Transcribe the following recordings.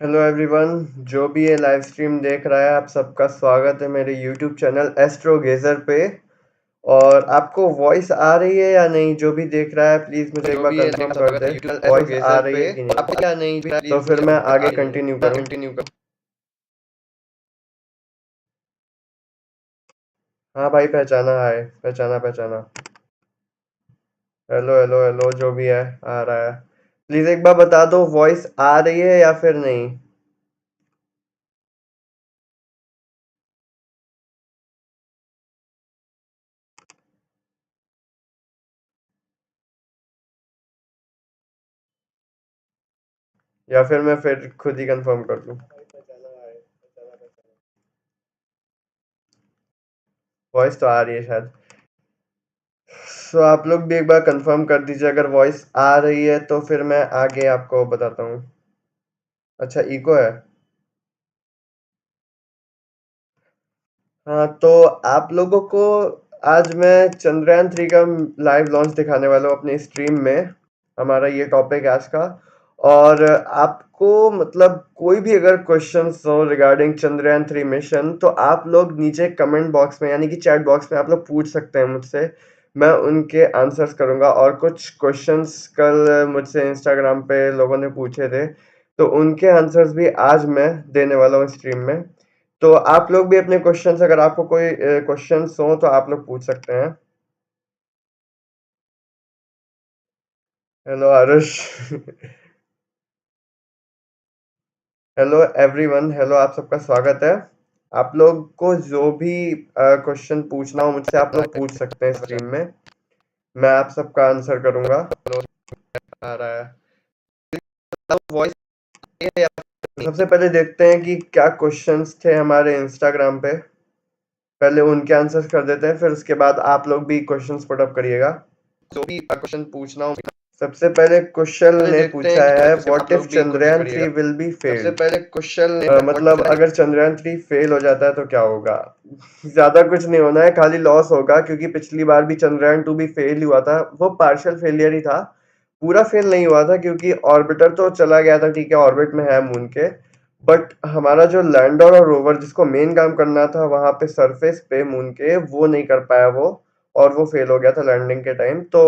Hello everyone, जो भी ये लाइव स्ट्रीम देख रहा है आप सबका स्वागत है मेरे यूट्यूब चैनल एस्ट्रो गेजर पे। और आपको वॉइस आ रही है या नहीं? जो भी देख रहा है प्लीज मुझे एक बार कंफर्म कर दे, वॉइस आ रही है कि नहीं, क्या नहीं तो फिर मैं आगे कंटिन्यू करूँ। कंटिन्यू कर। हाँ भाई, पहचाना है, पहचाना पहचाना। हेलो हेलो हेलो, जो भी है आ रहा है। प्लीज एक बार बता दो वॉइस आ रही है या फिर नहीं। या फिर मैं फिर खुद ही कंफर्म कर लूँ। वॉइस तो आ रही है शायद। सो आप लोग भी एक बार कंफर्म कर दीजिए, अगर वॉइस आ रही है तो फिर मैं आगे आपको बताता हूँ। अच्छा, इको है। हाँ, तो आप लोगों को आज मैं चंद्रयान 3 का लाइव लॉन्च दिखाने वाला हूँ अपने स्ट्रीम में। हमारा ये टॉपिक है आज का। और आपको मतलब कोई भी अगर क्वेश्चंस हो रिगार्डिंग चंद्रयान 3 मिशन, तो आप लोग नीचे कमेंट बॉक्स में यानी कि चैट बॉक्स में आप लोग पूछ सकते हैं मुझसे। मैं उनके आंसर्स करूंगा। और कुछ क्वेश्चंस कल मुझसे इंस्टाग्राम पे लोगों ने पूछे थे, तो उनके आंसर्स भी आज मैं देने वाला हूँ स्ट्रीम में। तो आप लोग भी अपने क्वेश्चंस, अगर आपको कोई क्वेश्चंस हो तो आप लोग पूछ सकते हैं। Hello Aarush. Hello everyone, hello, आप सबका स्वागत है। आप लोग को जो भी क्वेश्चन पूछना हो मुझसे आप लोग पूछ सकते हैं स्ट्रीम में। मैं आप सबका आंसर करूंगा। आ रहा है वॉइस या तो सबसे पहले देखते हैं कि क्या क्वेश्चंस थे हमारे इंस्टाग्राम पे। पहले उनके आंसर्स कर देते हैं, फिर उसके बाद आप लोग भी क्वेश्चंस पुट अप करिएगा। जो भी क्वेश्चन पूछना हो सबसे पहले क्वेश्चन पहले ने देखते पूछा हैं कि है, उसके बाद व्हाट आप इफ लोग भी कोशिश चंद्रयान करिएगा। 3 विल बी सबसे फेल्ड। पहले क्वेश्चन ने मतलब अगर चंद्रयान 3 फेल हो जाता है तो क्या होगा? ज्यादा कुछ नहीं होना है, खाली लॉस होगा, क्योंकि पिछली बार भी चंद्रयान 2 भी फेल हुआ था। वो पार्शियल फेलियर ही था, पूरा फेल नहीं हुआ था, क्योंकि ऑर्बिटर तो चला गया था, ठीक है, ऑर्बिट में है मून के। बट हमारा जो लैंडर और रोवर जिसको मेन काम करना था वहां पे सरफेस पे मून के, वो नहीं कर पाया वो। और वो फेल हो गया था लैंडिंग के टाइम, तो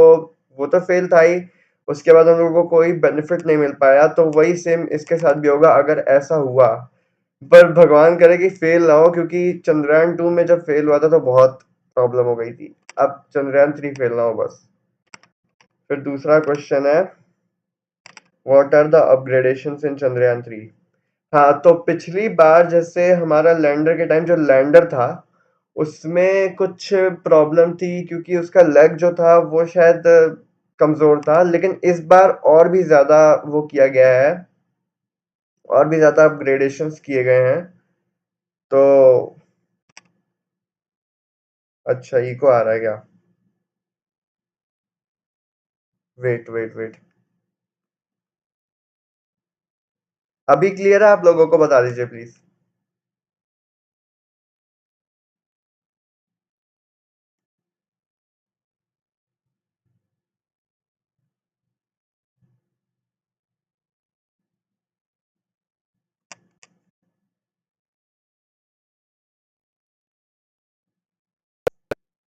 वो तो फेल था ही। उसके बाद हम लोगों को कोई बेनिफिट नहीं मिल पाया, तो वही सेम इसके साथ भी होगा अगर ऐसा हुआ। पर भगवान करे कि फेल ना हो, क्योंकि चंद्रयान 2 में जब फेल हुआ था तो बहुत प्रॉब्लम हो गई थी। अब चंद्रयान 3 फेल ना हो बस। फिर दूसरा क्वेश्चन है, व्हाट आर द अपग्रेडेशंस इन चंद्रयान 3? हाँ, तो पिछली बार जैसे हमारा लैंडर के टाइम जो लैंडर था उसमें कुछ प्रॉब्लम थी, क्योंकि उसका लेग जो था वो शायद कमजोर था, लेकिन इस बार और भी ज्यादा वो किया गया है। और भी ज्यादा अपग्रेडेशंस किए गए हैं। तो अच्छा, इको आ रहा है क्या? वेट वेट वेट, अभी क्लियर है? आप लोगों को बता दीजिए प्लीज।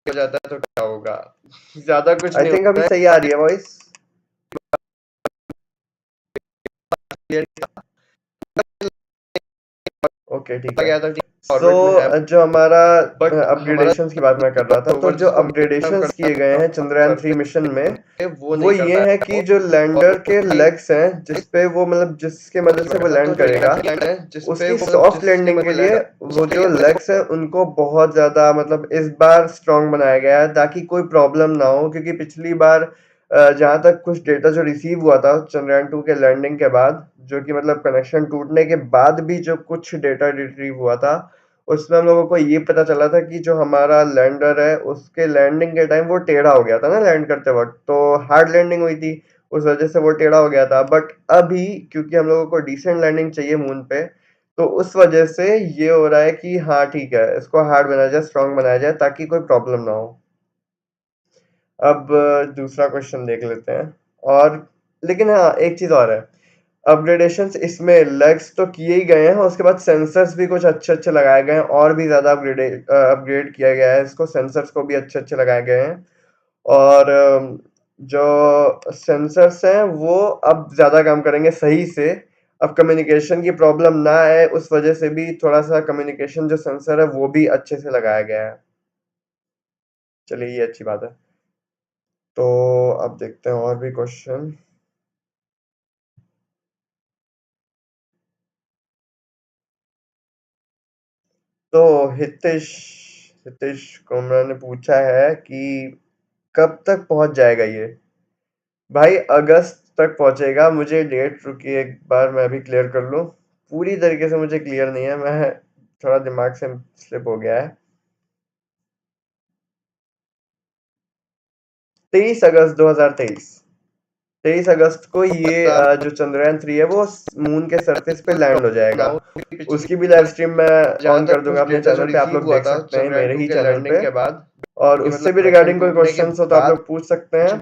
हो जाता है तो क्या होगा? ज्यादा कुछ आई थिंक अभी सही आ रही है वॉइस। ओके, ठीक है। गया था सो ऑर्बिट में है, जो हमारा बट हमारा अपग्रेडेशंस की बात मैं कर रहा था, तो रोवर जो जिसको मेन काम अपग्रेडेशंस करना किए गए था हैं चंद्रयान 3 सरफेस मिशन में, पे वो वो नहीं कर ये है पाया कि वो। जो और लैंडर के भाई लेग्स हैं जिसपे वो मतलब जिसके मदद से वो तो लैंड जो करेगा, लैंड लैंड है जिसपे उसकी वो मतलब सॉफ्ट जिसके लैंडिंग के मतलब लिए लैंड वो जो लेग्स है उनको बहुत ज्यादा मतलब इस बार स्ट्रांग बनाया गया है, ताकि कोई प्रॉब्लम ना हो। क्योंकि पिछली बार जहाँ तक कुछ डेटा जो रिसीव हुआ था चंद्रयान 2 के लैंडिंग के बाद, जो कि मतलब कनेक्शन टूटने के बाद भी जो कुछ डेटा रिट्रीव हुआ था, उसमें हम लोगों को ये पता चला था कि जो हमारा लैंडर है उसके लैंडिंग के टाइम वो टेढ़ा हो गया था ना लैंड करते वक्त, तो हार्ड लैंडिंग हुई थी, उस वजह से वो टेढ़ा हो गया था। बट अभी क्योंकि हम लोगों को डिसेंट लैंडिंग चाहिए मून पे, तो उस वजह से ये हो रहा है कि हाँ ठीक है, इसको हार्ड बनाया जाए, स्ट्रांग बनाया जाए, ताकि कोई प्रॉब्लम ना हो। अब दूसरा क्वेश्चन देख लेते हैं। और लेकिन हाँ, एक चीज और है। अपग्रेडेशंस इसमें लेग्स तो किए ही गए हैं, उसके बाद सेंसर्स भी कुछ अच्छे लगाए गए हैं, और भी ज़्यादा अपग्रेड किया गया है इसको, सेंसर्स को भी अच्छे लगाए गए हैं। और जो सेंसर्स हैं वो अब ज़्यादा काम करेंगे सही से। अब कम्युनिकेशन की प्रॉब्लम ना आए उस वजह से भी थोड़ा सा कम्युनिकेशन जो सेंसर है वो भी अच्छे से लगाया गया है। चलिए ये अच्छी बात है। तो अब देखते हैं और भी क्वेश्चन। तो हितेश हितेश कुमार ने पूछा है कि कब तक पहुंच जाएगा ये। भाई अगस्त तक पहुंचेगा। मुझे डेट रुकी एक बार मैं भी क्लियर कर लूं। पूरी तरीके से मुझे क्लियर नहीं है, मैं थोड़ा दिमाग से स्लिप हो गया है। 23 अगस्त 2023। 23 अगस्त को ये जो चंद्रयान 3 है वो मून के सरफेस पे लैंड हो जाएगा। उसकी भी लाइव स्ट्रीम मैं ऑन कर दूंगा अपने चैनल पे, आप लोग देख सकते हैं मेरे ही चैनल पे। के बाद और उससे भी रिगार्डिंग कोई क्वेश्चंस हो तो आप लोग पूछ सकते हैं।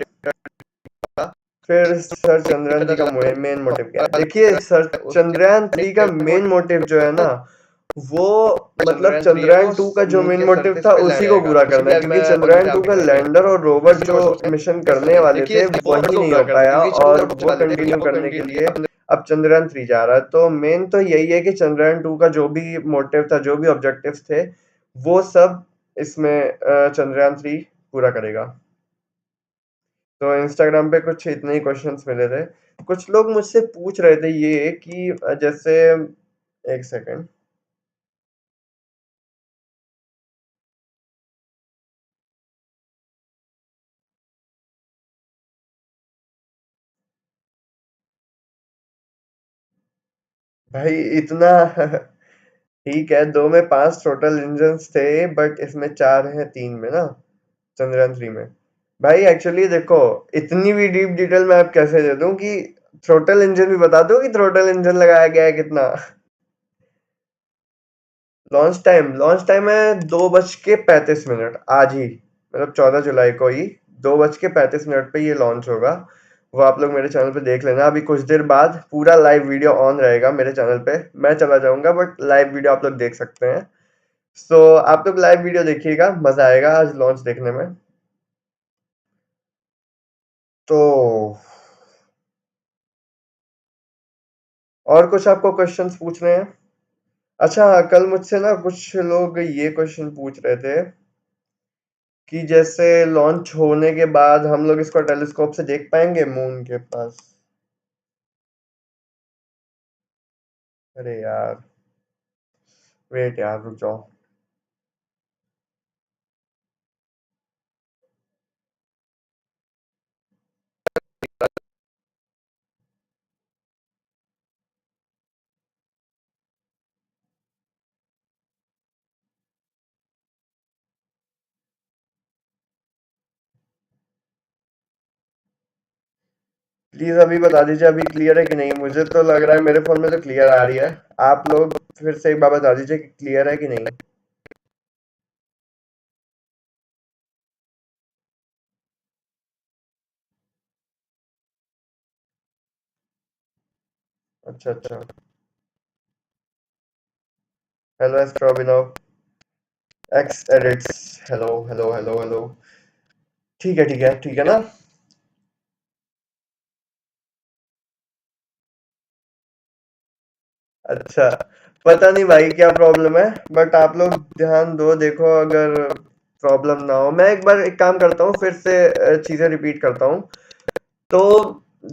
फिर सर चंद्रयान 3 का मेन मोटिव क्या है? देखिए सर चंद्रयान 3 का मेन मोटिव जो है ना, वो मतलब चंद्रयान 2 का जो मेन मोटिव था उसी को पूरा करना है, क्योंकि चंद्रयान 2 का लैंडर और रोवर जो मिशन करने वाले थे वही नहीं हो पाया, और वो कंटिन्यू करने के लिए अब चंद्रयान 3 जा रहा है। तो मेन तो यही है कि चंद्रयान 2 का जो भी मोटिव था, जो भी ऑब्जेक्टिव्स थे, वो सब इसमें चंद्रयान 3 पूरा करेगा। तो इंस्टाग्राम पे कुछ इतने ही क्वेश्चंस मिले थे। कुछ लोग मुझसे पूछ रहे थे ये कि जैसे, एक सेकंड। भाई इतना ठीक है, 2 में 5 टोटल इंजन्स थे, बट इसमें 4 हैं 3 में ना, चंद्रयान 3 में। भाई एक्चुअली देखो, इतनी भी डीप डिटेल मैं आप कैसे दे दूं कि थ्रोटल इंजन भी बता दूं कि थ्रोटल इंजन लगाया गया है कितना। लॉन्च टाइम है 2:35 आज ही, मतलब 14 जुलाई को ही 2:35 पे ये लॉन्च होगा। वो आप लोग मेरे चैनल पे देख लेना। अभी कुछ देर बाद पूरा लाइव वीडियो ऑन रहेगा मेरे चैनल पे। मैं चला जाऊंगा बट लाइव वीडियो आप लोग देख सकते हैं। सो आप लोग लाइव वीडियो देखिएगा, मजा आएगा आज लॉन्च देखने में। तो और कुछ आपको क्वेश्चंस पूछने हैं? अच्छा हाँ, कल मुझसे ना कुछ लोग ये क्वेश्चन पूछ रहे थे कि जैसे लॉन्च होने के बाद हम लोग इसको टेलीस्कोप से देख पाएंगे मून के पास। अरे यार, वेट यार, रुक जाओ। प्लीज अभी बता दीजिए अभी क्लियर है कि नहीं। मुझे तो लग रहा है मेरे फोन में तो क्लियर आ रही है। आप लोग फिर से एक बार बता दीजिए कि क्लियर है कि नहीं। अच्छा अच्छा। Hello Astro Abhinav, X edits, hello hello hello hello. ठीक है ठीक है ठीक है ना। अच्छा, पता नहीं भाई क्या प्रॉब्लम है, बट आप लोग ध्यान दो, देखो अगर प्रॉब्लम ना हो। मैं एक बार एक काम करता हूँ, फिर से चीजें रिपीट करता हूँ। तो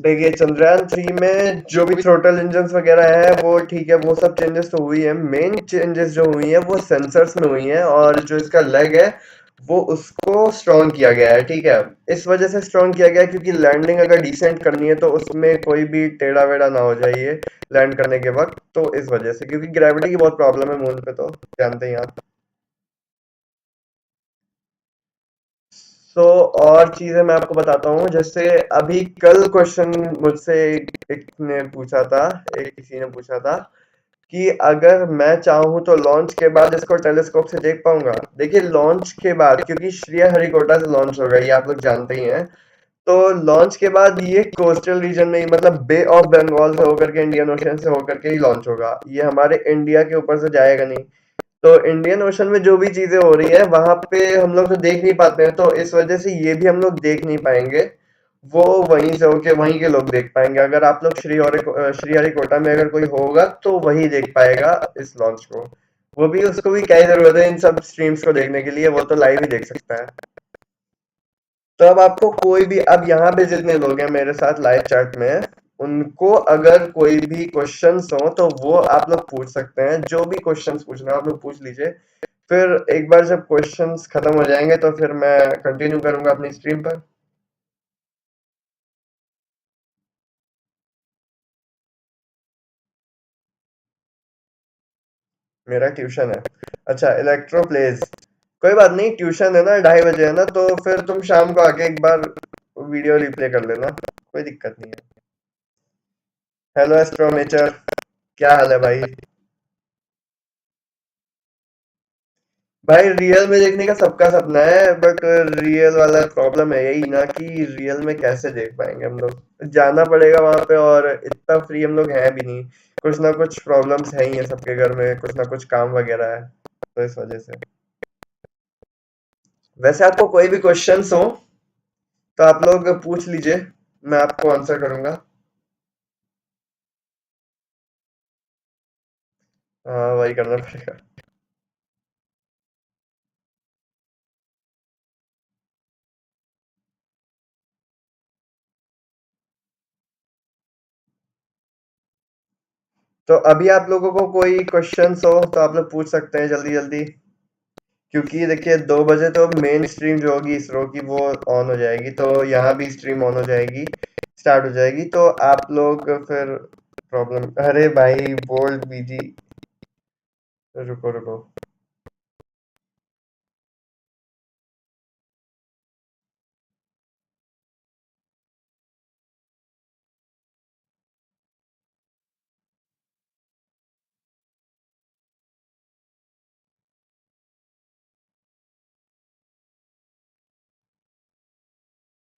देखिए चंद्रयान 3 में जो भी थ्रोटल इंजन्स वगैरह है वो ठीक है, वो सब चेंजेस तो हुई है। मेन चेंजेस जो हुई है वो सेंसर्स में हुई है, और जो इसका लेग है वो उसको स्ट्रॉन्ग किया गया है। ठीक है, इस वजह से स्ट्रॉन्ग किया गया है क्योंकि लैंडिंग अगर डिसेंट करनी है तो उसमें कोई भी टेढ़ा वेढ़ा ना हो जाए लैंड करने के वक्त। तो इस वजह से, क्योंकि ग्रेविटी की बहुत प्रॉब्लम है मून पे, तो जानते ही आप। और चीजें मैं आपको बताता हूँ। जैसे अभी कल क्वेश्चन मुझसे एक ने पूछा था, एक किसी ने पूछा था कि अगर मैं चाहूँ तो लॉन्च के बाद इसको टेलीस्कोप से देख पाऊंगा। देखिए लॉन्च के बाद, क्योंकि श्रीहरिकोटा से लॉन्च होगा, ये आप लोग जानते ही हैं। तो लॉन्च के बाद ये कोस्टल रीजन में ही, मतलब बे ऑफ बंगाल से होकर के, इंडियन ओशन से होकर के ही लॉन्च होगा। ये हमारे इंडिया के ऊपर से जाएगा नहीं। तो इंडियन ओशन में जो भी चीजें हो रही है वहां पे हम लोग तो देख नहीं पाते हैं, तो इस वजह से ये भी हम लोग देख नहीं पाएंगे। वो वहीं से होके वहीं के लोग देख पाएंगे। अगर आप लोग श्रीहरिकोटा में अगर कोई होगा तो वही देख पाएगा इस लॉन्च को। वो भी, उसको भी क्या ही जरूरत है इन सब स्ट्रीम्स को देखने के लिए, वो तो लाइव ही देख सकता है। तो अब आपको कोई भी, अब यहाँ पे जितने लोग हैं मेरे साथ लाइव चैट में, उनको अगर कोई भी क्वेश्चंस हो तो वो आप लोग पूछ सकते हैं। जो भी क्वेश्चंस पूछना है आप लोग पूछ लीजिए। फिर एक बार जब क्वेश्चंस खत्म हो जाएंगे तो फिर मैं कंटिन्यू करूंगा अपनी स्ट्रीम पर। मेरा ट्यूशन है। अच्छा, इलेक्ट्रो प्लेज। कोई बात नहीं, ट्यूशन है ना, 2:30 बजे है ना, तो फिर तुम शाम को आके एक बार वीडियो रिप्ले कर लेना, कोई दिक्कत नहीं है। हेलो एस्ट्रोमेचर, क्या हाल है भाई? भाई रियल में देखने का सबका सपना है, बट रियल वाला प्रॉब्लम है यही ना कि रियल में कैसे देख पाएंगे हम लोग। जाना पड़ेगा वहां पे, और इतना फ्री हम लोग हैं भी नहीं। कुछ ना कुछ प्रॉब्लम्स है ही है सबके घर में, कुछ ना कुछ काम वगैरह है, तो इस वजह से। वैसे आपको कोई भी क्वेश्चंस हो तो आप लोग पूछ लीजिए, मैं आपको आंसर करूंगा। हाँ, वही करना पड़ेगा। तो अभी आप लोगों को कोई क्वेश्चंस हो तो आप लोग पूछ सकते हैं जल्दी जल्दी, क्योंकि देखिए 2 बजे तो मेन स्ट्रीम जो होगी इसरो की वो ऑन हो जाएगी, तो यहाँ भी स्ट्रीम ऑन हो जाएगी, स्टार्ट हो जाएगी, तो आप लोग फिर प्रॉब्लम। अरे भाई बोल्ड बीजी, रुको रुको।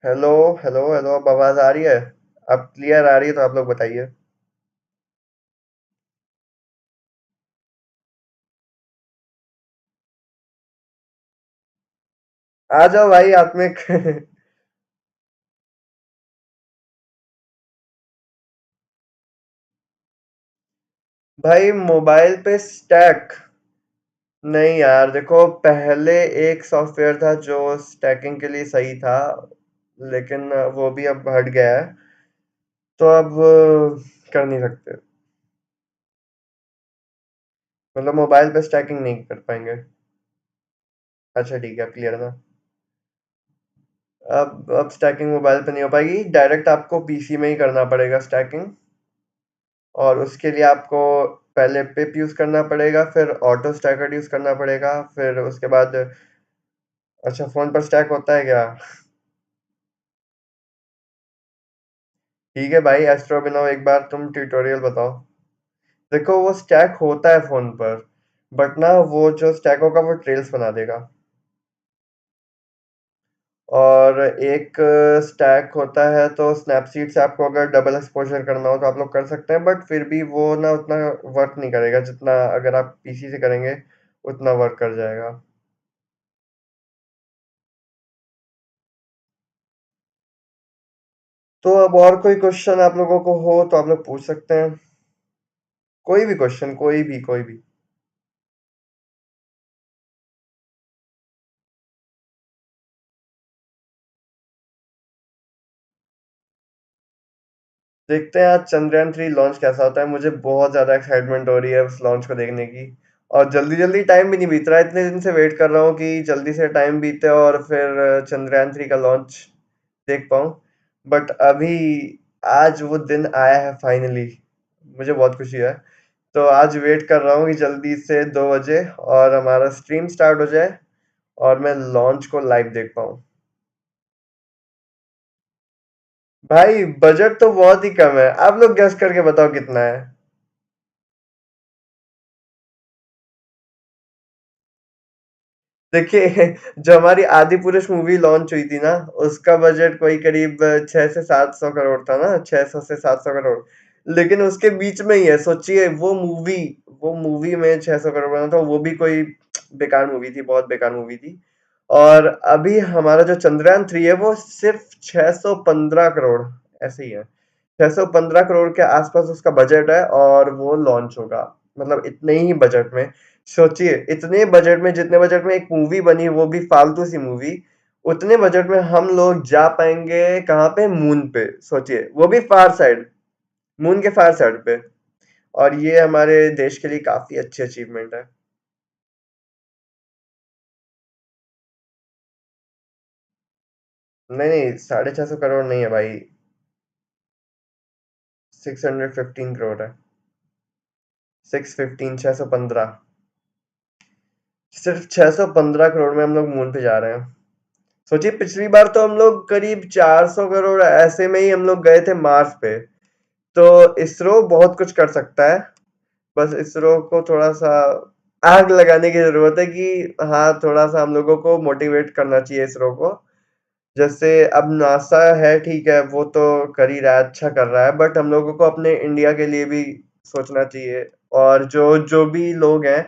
हेलो हेलो हेलो, अब आवाज आ रही है? अब क्लियर आ रही है तो आप लोग बताइए। आ जाओ भाई आत्मिक। भाई मोबाइल पे स्टैक? नहीं यार, देखो पहले एक सॉफ्टवेयर था जो स्टैकिंग के लिए सही था, लेकिन वो भी अब हट गया है, तो अब कर नहीं सकते। मतलब मोबाइल पे स्टैकिंग नहीं कर पाएंगे। अच्छा ठीक है, क्लियर ना। अब स्टैकिंग मोबाइल पे नहीं हो पाएगी, डायरेक्ट आपको पीसी में ही करना पड़ेगा स्टैकिंग। और उसके लिए आपको पहले पिप यूज करना पड़ेगा, फिर ऑटो स्टैकर यूज करना पड़ेगा, फिर उसके बाद। अच्छा, फोन पर स्टैक होता है क्या? ठीक है भाई, एस्ट्रो बिनो एक बार तुम ट्यूटोरियल बताओ। देखो वो स्टैक होता है फोन पर, बट ना वो जो स्टैक होगा वो ट्रेल्स बना देगा। और एक स्टैक होता है, तो स्नैपसीड से आपको अगर डबल एक्सपोजर करना हो तो आप लोग कर सकते हैं, बट फिर भी वो ना उतना वर्क नहीं करेगा जितना अगर आप पीसी से करेंगे, उतना वर्क कर जाएगा। तो अब और कोई क्वेश्चन आप लोगों को हो तो आप लोग पूछ सकते हैं। कोई भी क्वेश्चन, कोई भी कोई भी। देखते हैं आज चंद्रयान 3 लॉन्च कैसा होता है। मुझे बहुत ज्यादा एक्साइटमेंट हो रही है उस लॉन्च को देखने की। और जल्दी जल्दी टाइम भी नहीं बीत रहा है, इतने दिन से वेट कर रहा हूँ कि जल्दी से टाइम बीते और फिर चंद्रयान 3 का लॉन्च देख पाऊँ। बट अभी आज वो दिन आया है फाइनली, मुझे बहुत खुशी है। तो आज वेट कर रहा हूँ कि जल्दी से 2 बजे और हमारा स्ट्रीम स्टार्ट हो जाए और मैं लॉन्च को लाइव देख पाऊँ। भाई बजट तो बहुत ही कम है, आप लोग गेस करके बताओ कितना है। देखिए जो हमारी आदि पुरुष मूवी लॉन्च हुई थी ना, उसका बजट कोई करीब 6 से 700 करोड़ था ना, 600 से 700 करोड़। लेकिन उसके बीच में ही है, सोचिए वो मूवी में 600 करोड़ बना था, वो भी कोई बेकार मूवी थी, बहुत बेकार मूवी थी। और अभी हमारा जो चंद्रयान 3 है वो सिर्फ 615 करोड़ ऐसे ही है। 615 करोड़ के आसपास उसका बजट है और वो लॉन्च होगा, मतलब इतने ही बजट में। सोचिए इतने बजट में, जितने बजट में एक मूवी बनी वो भी फालतू सी मूवी, उतने बजट में हम लोग जा पाएंगे कहाँ पे? मून पे। सोचिए वो भी फार साइड, मून के फार साइड पे। और ये हमारे देश के लिए काफी अच्छी अचीवमेंट है। नहीं नहीं, 650 करोड़ नहीं है भाई, 615 करोड़ है। 615, 615। सिर्फ 615 करोड़ में हम लोग मून पे जा रहे हैं। सोचिए पिछली बार तो हम लोग करीब 400 करोड़ ऐसे में ही हम लोग गए थे मार्स पे। तो इसरो बहुत कुछ कर सकता है, बस इसरो को थोड़ा सा आग लगाने की जरूरत है कि हाँ, थोड़ा सा हम लोगों को मोटिवेट करना चाहिए इसरो को। जैसे अब नासा है, ठीक है, वो तो कर ही रहा है, अच्छा कर रहा है, बट हम लोगों को अपने इंडिया के लिए भी सोचना चाहिए। और जो जो भी लोग हैं,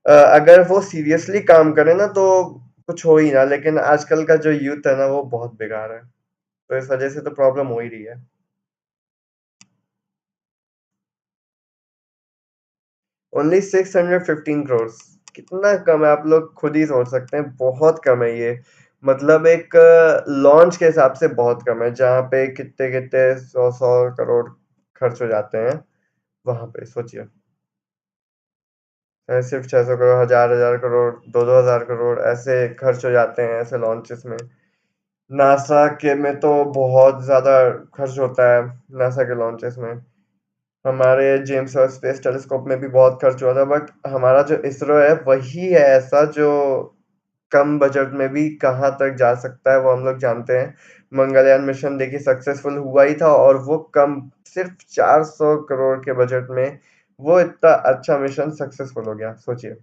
अगर वो सीरियसली काम करें ना तो कुछ हो ही ना, लेकिन आजकल का जो यूथ है ना वो बहुत बेकार है, तो इस वजह से तो प्रॉब्लम हो ही रही है। ओनली 615 करोड़, कितना कम है, आप लोग खुद ही सोच सकते हैं, बहुत कम है ये। मतलब एक लॉन्च के हिसाब से बहुत कम है, जहाँ पे कितने कितने 100 100 करोड़ खर्च हो जाते हैं, वहां पे सोचिए। सिर्फ 600 करोड़, 1000 1000 करोड़, 2000 करोड़ ऐसे खर्च हो जाते हैं ऐसे लॉन्चेस में। नासा के में तो बहुत ज्यादा खर्च होता है, नासा के लॉन्चेस में। हमारे जेम्स वेब स्पेस टेलीस्कोप में भी बहुत खर्च हुआ था, बट हमारा जो इसरो है वही है ऐसा जो कम बजट में भी कहाँ तक जा सकता है, वो हम लोग जानते हैं। मंगलयान मिशन देखिए सक्सेसफुल हुआ ही था, और वो कम, सिर्फ 400 करोड़ के बजट में वो इतना अच्छा मिशन सक्सेसफुल हो गया, सोचिए।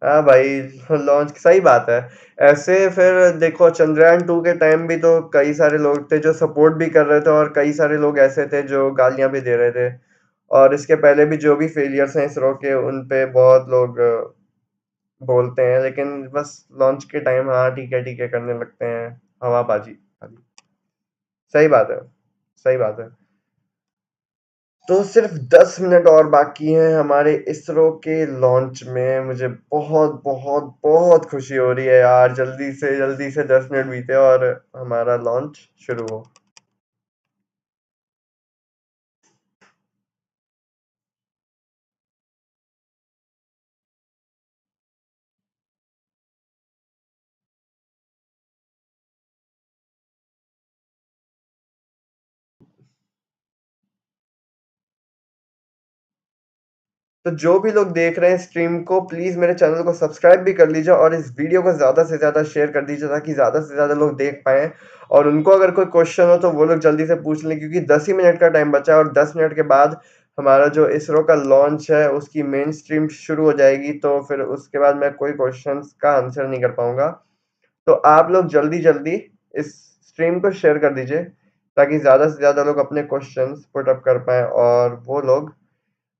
हाँ भाई, लॉन्च सही बात है। ऐसे फिर देखो चंद्रयान 2 के टाइम भी तो कई सारे लोग थे जो सपोर्ट भी कर रहे थे, और कई सारे लोग ऐसे थे जो गालियां भी दे रहे थे। और इसके पहले भी जो भी फेलियर्स हैं इसरो के, उन पे बहुत लोग बोलते हैं, लेकिन बस लॉन्च के टाइम हाँ ठीक है करने लगते हैं, हवाबाजी खाली। सही बात है, सही बात है। तो सिर्फ 10 मिनट और बाकी हैं हमारे इसरो के लॉन्च में। मुझे बहुत बहुत बहुत खुशी हो रही है यार, जल्दी से 10 मिनट बीते और हमारा लॉन्च शुरू हो। तो जो भी लोग देख रहे हैं स्ट्रीम को, प्लीज मेरे चैनल को सब्सक्राइब भी कर लीजिए, और इस वीडियो को ज्यादा से ज्यादा शेयर कर दीजिए, ताकि ज्यादा से ज्यादा लोग देख पाए। और उनको अगर कोई क्वेश्चन हो तो वो लोग जल्दी से पूछ लें, क्योंकि 10 ही मिनट का टाइम बचा है, और 10 मिनट के बाद हमारा जो इसरो का लॉन्च है उसकी मेन स्ट्रीम शुरू हो जाएगी, तो फिर उसके बाद मैं कोई क्वेश्चन का आंसर नहीं कर पाऊंगा। तो आप लोग जल्दी जल्दी इस स्ट्रीम को शेयर कर दीजिए, ताकि ज्यादा से ज्यादा लोग अपने क्वेश्चंस पुट अप कर पाए, और वो लोग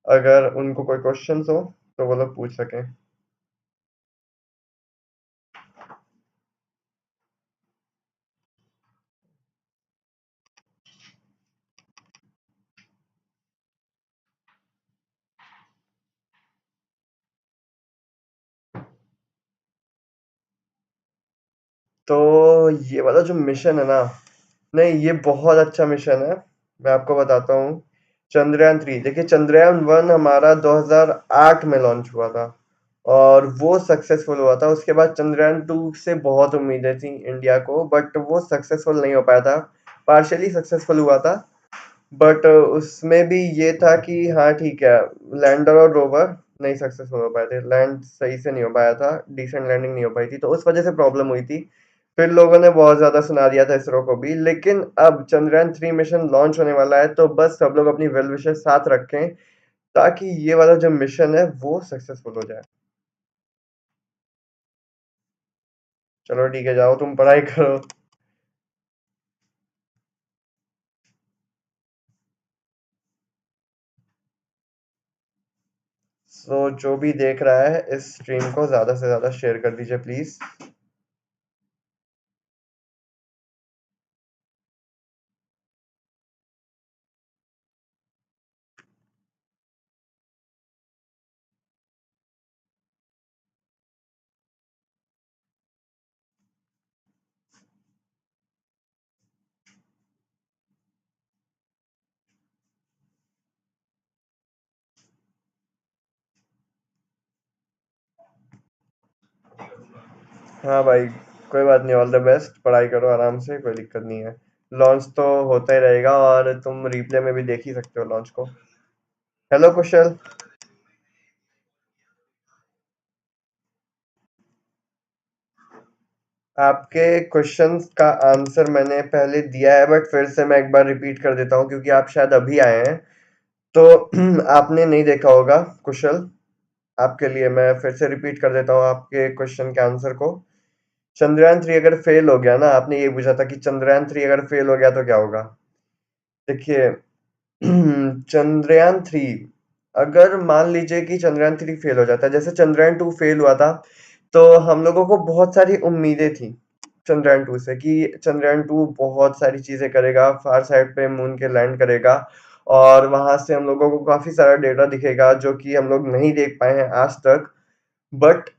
अगर उनको कोई क्वेश्चंस हो तो वो लोग पूछ सकें। तो ये वाला जो मिशन है ना, नहीं ये बहुत अच्छा मिशन है, मैं आपको बताता हूँ। चंद्रयान 3, देखिए चंद्रयान 1 हमारा 2008 में लॉन्च हुआ था, और वो सक्सेसफुल हुआ था। उसके बाद चंद्रयान 2 से बहुत उम्मीदें थी इंडिया को, बट वो सक्सेसफुल नहीं हो पाया था, पार्शियली सक्सेसफुल हुआ था। बट उसमें भी ये था कि हाँ ठीक है, लैंडर और रोवर नहीं सक्सेसफुल हो पाए थे, लैंड सही से नहीं हो पाया था, डिसेंट लैंडिंग नहीं हो पाई थी, तो उस वजह से प्रॉब्लम हुई थी। फिर लोगों ने बहुत ज़्यादा सुना दिया था इसरो को भी, लेकिन अब चंद्रयान-3 मिशन लॉन्च होने वाला है, तो बस सब लोग अपनी वेल विशेस साथ रखें, ताकि ये वाला जो मिशन है, वो सक्सेसफुल हो जाए। चलो ठीक है, जाओ तुम पढ़ाई करो। जो भी देख रहा है, इस स्ट्रीम को ज़्यादा से ज़्यादा शेयर कर दीजिए प्लीज़। हाँ भाई, कोई बात नहीं, ऑल द बेस्ट, पढ़ाई करो आराम से, कोई दिक्कत नहीं है। लॉन्च तो होता ही रहेगा और तुम रिप्ले में भी देख ही सकते हो लॉन्च को। हेलो कुशल। आपके क्वेश्चंस का आंसर मैंने पहले दिया है, बट फिर से मैं एक बार रिपीट कर देता हूँ क्योंकि आप शायद अभी आए हैं, तो आपने नहीं देखा होगा कुशल। आपके लिए मैं फिर से रिपीट कर देता हूँ आपके क्वेश्चन के आंसर को। चंद्रयान 3 अगर फेल हो गया ना, आपने ये पूछा था कि चंद्रयान 3 अगर फेल हो गया तो क्या होगा। देखिए, चंद्रयान 3, अगर मान लीजिए कि चंद्रयान 3 फेल हो जाता है, जैसे चंद्रयान 2 फेल हुआ था, तो हम लोगों को बहुत सारी उम्मीदें थी चंद्रयान 2 से कि चंद्रयान 2 बहुत सारी चीजें करेगा, फार साइड पे मून के लैंड करेगा और वहां से हम लोगों को काफी सारा डेटा दिखेगा जो कि हम लोग नहीं देख पाए हैं आज तक। बट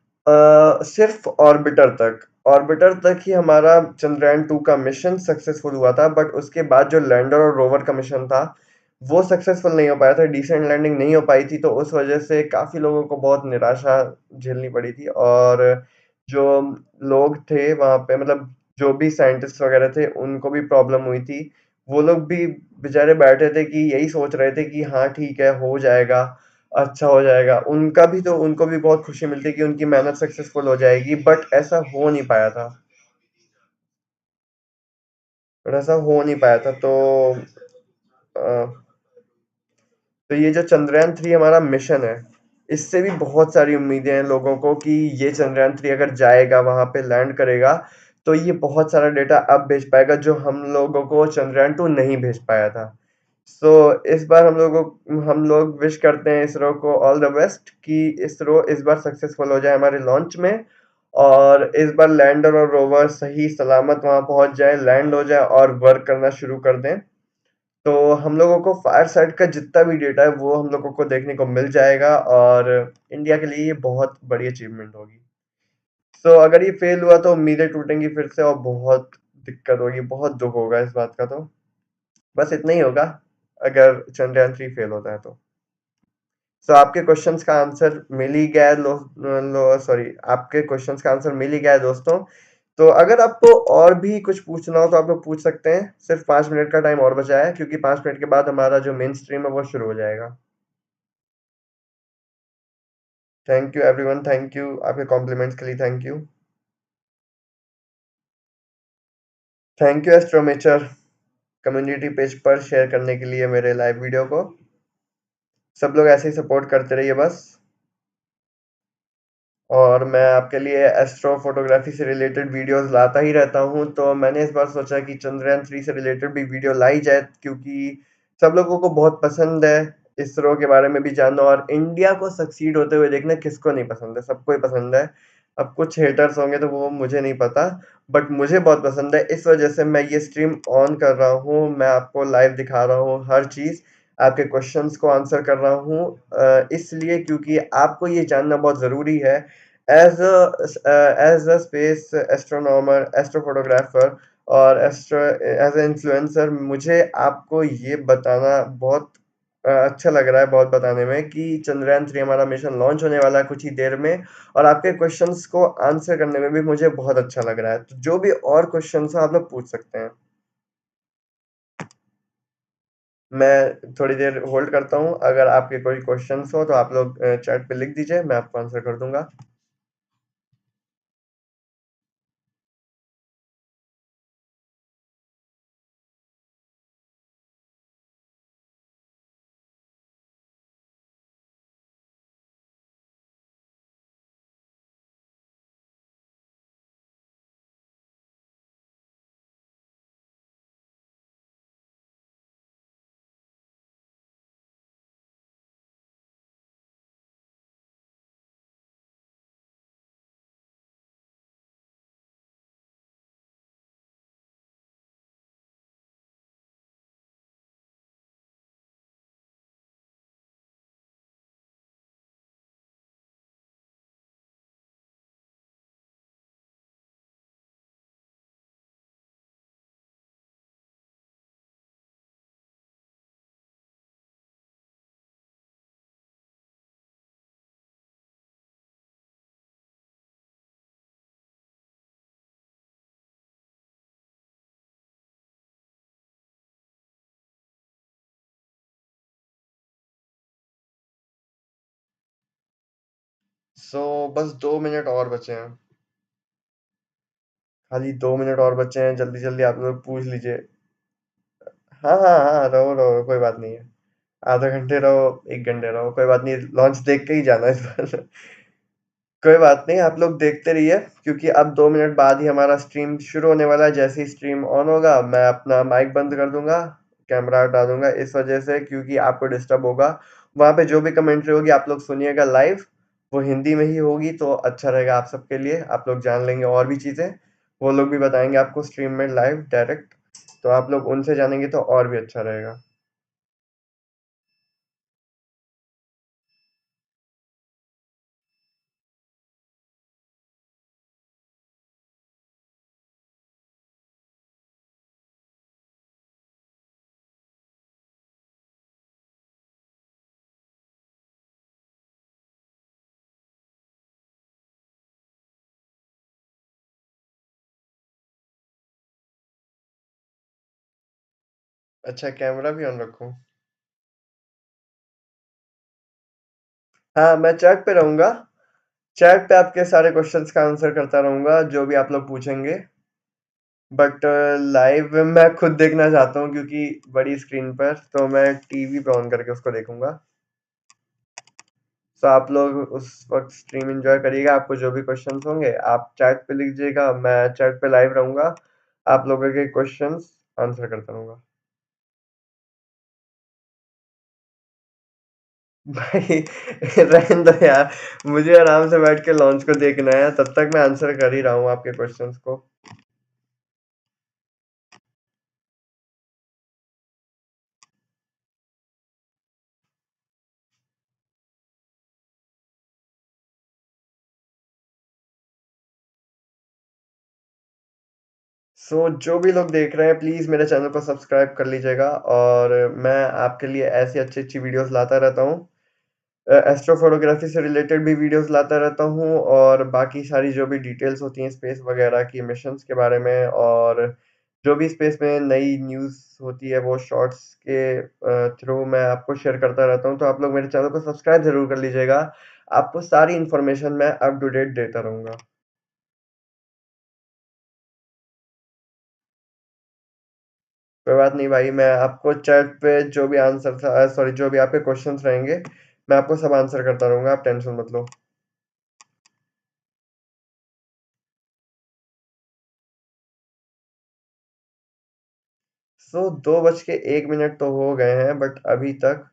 सिर्फ ऑर्बिटर तक ही हमारा चंद्रयान 2 का मिशन सक्सेसफुल हुआ था, बट उसके बाद जो लैंडर और रोवर का मिशन था, वो सक्सेसफुल नहीं हो पाया था, डिसेंट लैंडिंग नहीं हो पाई थी, तो उस वजह से काफी लोगों को बहुत निराशा झेलनी पड़ी थी। और जो लोग थे वहां पे, मतलब जो भी साइंटिस्ट वगैरह थे, उनको भी प्रॉब्लम हुई थी। वो लोग भी बेचारे बैठे थे कि यही सोच रहे थे कि हाँ ठीक है, हो जाएगा, अच्छा हो जाएगा। उनको भी बहुत खुशी मिलती कि उनकी मेहनत सक्सेसफुल हो जाएगी, बट ऐसा हो नहीं पाया था। अ, तो ये जो चंद्रयान 3 हमारा मिशन है, इससे भी बहुत सारी उम्मीदें हैं लोगों को कि ये चंद्रयान 3 अगर जाएगा, वहां पे लैंड करेगा, तो ये बहुत सारा डेटा अब भेज पाएगा जो हम लोगों को चंद्रयान 2 नहीं भेज पाया था। सो इस बार हम लोग विश करते हैं इसरो को ऑल द बेस्ट कि इसरो इस बार सक्सेसफुल हो जाए हमारे लॉन्च में, और इस बार लैंडर और रोवर सही सलामत वहां पहुंच जाए, लैंड हो जाए और वर्क करना शुरू कर दें। तो हम लोगों को फायर साइट का जितना भी डेटा है वो हम लोगों को देखने को मिल जाएगा, और इंडिया के लिए ये बहुत बड़ी अचीवमेंट होगी। सो अगर ये फेल हुआ तो उम्मीदें टूटेंगी फिर से और बहुत दिक्कत होगी, बहुत दुख होगा इस बात का। तो बस इतना ही होगा अगर चंद्रयान 3 फेल होता है तो। सो आपके क्वेश्चंस का आंसर मिल ही गया है सॉरी, आपके क्वेश्चंस का आंसर मिल ही गया है दोस्तों। तो अगर आपको और भी कुछ पूछना हो तो आप लोग पूछ सकते हैं। सिर्फ 5 मिनट का टाइम और बचा है क्योंकि 5 मिनट के बाद हमारा जो मेन स्ट्रीम है वो शुरू हो जाएगा। Thank you everyone, thank you आपके कॉम्प्लीमेंट्स के लिए, थैंक यू। थैंक यू एस्ट्रोमेचर कम्युनिटी पेज पर शेयर करने के लिए मेरे लाइव वीडियो को। सब लोग ऐसे ही सपोर्ट करते रहिए बस। और मैं आपके लिए एस्ट्रो फोटोग्राफी से रिलेटेड वीडियोस लाता ही रहता हूँ, तो मैंने इस बार सोचा कि चंद्रयान 3 से रिलेटेड भी वीडियो लाई जाए, क्योंकि सब लोगों को बहुत पसंद है इसरो के बारे में भी जानना, और इंडिया को सक्सीड होते हुए देखना किसको नहीं पसंद है, सबको ही पसंद है। अब कुछ हेटर्स होंगे तो वो मुझे नहीं पता, बट मुझे बहुत पसंद है, इस वजह से मैं ये स्ट्रीम ऑन कर रहा हूँ, मैं आपको लाइव दिखा रहा हूँ हर चीज़, आपके क्वेश्चंस को आंसर कर रहा हूँ, इसलिए क्योंकि आपको ये जानना बहुत ज़रूरी है as a space astronomer, astrophotographer और एस्ट्रो एज ए इन्फ्लुएंसर। मुझे आपको ये बताना बहुत अच्छा लग रहा है, बहुत बताने में, कि चंद्रयान 3 हमारा मिशन लॉन्च होने वाला है कुछ ही देर में, और आपके क्वेश्चंस को आंसर करने में भी मुझे बहुत अच्छा लग रहा है। तो जो भी और क्वेश्चंस हो आप लोग पूछ सकते हैं। मैं थोड़ी देर होल्ड करता हूँ, अगर आपके कोई क्वेश्चंस हो तो आप लोग चैट पे लिख दीजिए, मैं आपको आंसर कर दूंगा। बस 2 मिनट और बचे हैं। खाली 2 मिनट और बचे हैं, जल्दी जल्दी आप लोग पूछ लीजिए। हाँ हाँ हाँ, रहो रहो, कोई बात नहीं है। आधा घंटे रहो, 1 घंटे रहो, कोई बात नहीं, लॉन्च देख के ही जाना इस बार। कोई बात नहीं, आप लोग देखते रहिए, क्योंकि अब 2 मिनट बाद ही हमारा स्ट्रीम शुरू होने वाला है। जैसे ही स्ट्रीम ऑन होगा मैं अपना माइक बंद कर दूंगा, कैमरा हटा दूंगा, इस वजह से क्योंकि आपको डिस्टर्ब होगा। वहां पे जो भी कमेंट्री होगी आप लोग सुनिएगा लाइव, वो हिंदी में ही होगी तो अच्छा रहेगा आप सबके लिए, आप लोग जान लेंगे और भी चीजें। वो लोग भी बताएंगे आपको स्ट्रीम में लाइव डायरेक्ट, तो आप लोग उनसे जानेंगे तो और भी अच्छा रहेगा। अच्छा, कैमरा भी ऑन रखूं? हाँ, मैं चैट पे रहूंगा। चैट पे आपके सारे क्वेश्चंस का आंसर करता रहूंगा, जो भी आप लोग पूछेंगे। बट लाइव मैं खुद देखना चाहता हूँ, क्योंकि बड़ी स्क्रीन पर तो मैं टीवी पे ऑन करके उसको देखूंगा। तो आप लोग उस वक्त स्ट्रीम एंजॉय करिएगा, आपको जो भी क्वेश्चंस होंगे आप चैट पे लिख दीजिएगा, मैं चैट पे लाइव रहूंगा, आप लोगों के क्वेश्चंस आंसर करता रहूंगा। भाई रहने दो यार, मुझे आराम से बैठ के लॉन्च को देखना है, तब तक मैं आंसर कर ही रहा हूँ आपके क्वेश्चंस को। जो भी लोग देख रहे हैं प्लीज मेरे चैनल को सब्सक्राइब कर लीजिएगा, और मैं आपके लिए ऐसी अच्छी अच्छी वीडियोस लाता रहता हूँ। एस्ट्रो फोटोग्राफी से रिलेटेड भी वीडियोस लाता रहता हूँ, और बाकी सारी जो भी डिटेल्स होती हैं स्पेस वगैरह की, मिशंस के बारे में, और जो भी स्पेस में नई न्यूज़ होती है वो शॉर्ट्स के थ्रू मैं आपको शेयर करता रहता हूँ। तो आप लोग मेरे चैनल को सब्सक्राइब जरूर कर लीजिएगा, आपको सारी इन्फॉर्मेशन मैं अप टू डेट देता रहूंगा। कोई बात नहीं भाई, मैं आपको चैट पे जो भी आंसर था, सॉरी, जो भी आपके क्वेश्चंस रहेंगे मैं आपको सब आंसर करता रहूंगा, आप टेंशन मत लो। 2:01 तो हो गए हैं, बट अभी तक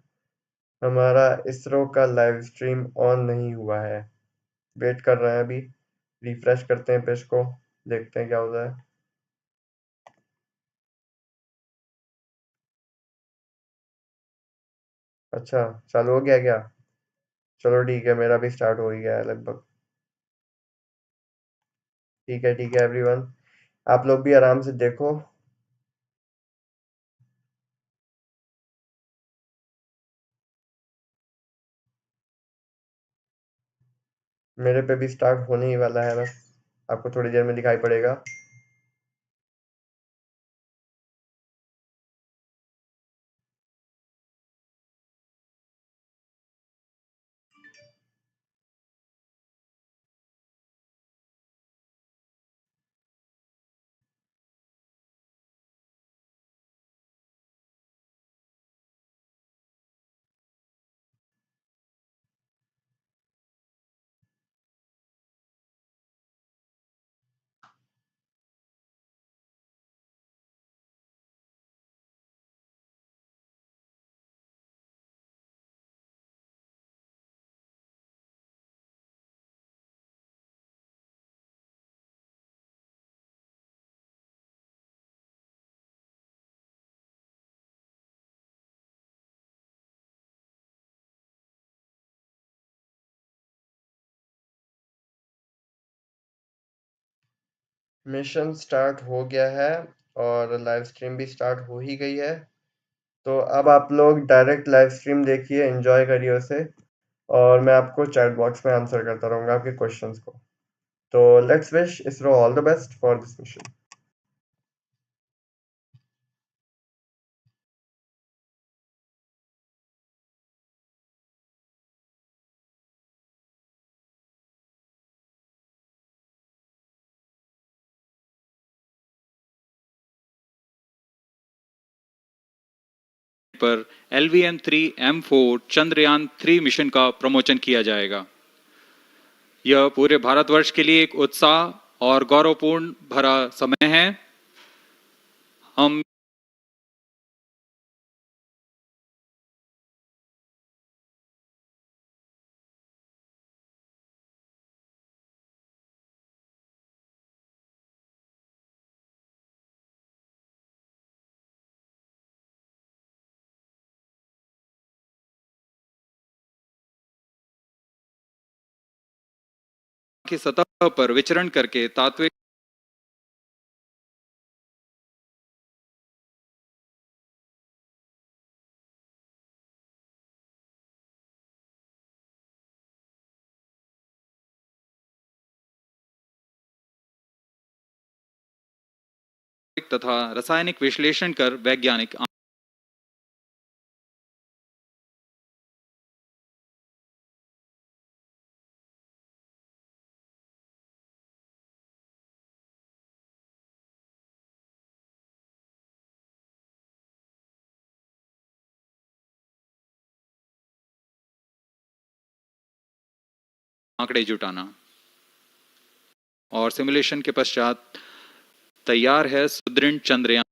हमारा इसरो का लाइव स्ट्रीम ऑन नहीं हुआ है। वेट कर रहे हैं अभी, रिफ्रेश करते हैं पेज को, देखते हैं क्या होता है। अच्छा, चालू हो गया क्या? चलो ठीक है, मेरा भी स्टार्ट हो ही गया है लगभग। ठीक है एवरीवन, आप लोग भी आराम से देखो। मेरे पे भी स्टार्ट होने ही वाला है, बस आपको थोड़ी देर में दिखाई पड़ेगा। मिशन स्टार्ट हो गया है, और लाइव स्ट्रीम भी स्टार्ट हो ही गई है। तो अब आप लोग डायरेक्ट लाइव स्ट्रीम देखिए, एंजॉय करिए उसे, और मैं आपको चैट बॉक्स में आंसर करता रहूंगा आपके क्वेश्चंस को। तो let's wish ISRO all the best for this mission. पर LVM-3M4 चंद्रयान 3 मिशन का प्रमोशन किया जाएगा। यह पूरे भारतवर्ष के लिए एक उत्साह और गौरवपूर्ण भरा समय है। हम की सतह पर विचरण करके तात्विक तथा रासायनिक विश्लेषण कर वैज्ञानिक आंकड़े जुटाना और सिमुलेशन के पश्चात तैयार है सुदृढ़ चंद्रयान।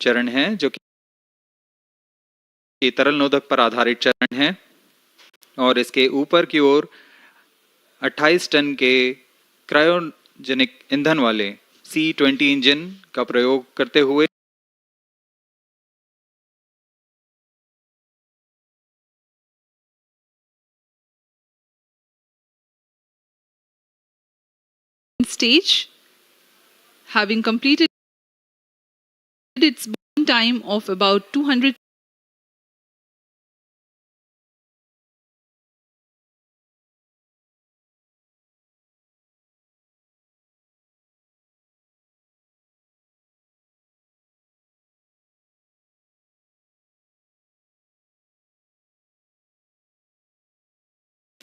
चरण है जो कि तरल नोदक पर आधारित चरण है और इसके ऊपर की ओर 28 टन के क्रायोजेनिक ईंधन वाले C-20 इंजन का प्रयोग करते हुए stage, having completed its burn time of about 200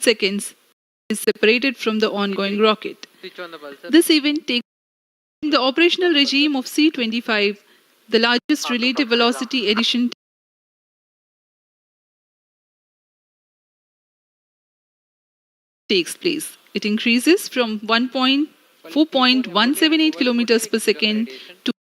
seconds is separated from the ongoing rocket. This event takes the operational regime of C-25, the largest relative velocity addition takes place. It increases from 4.178 kilometers per second to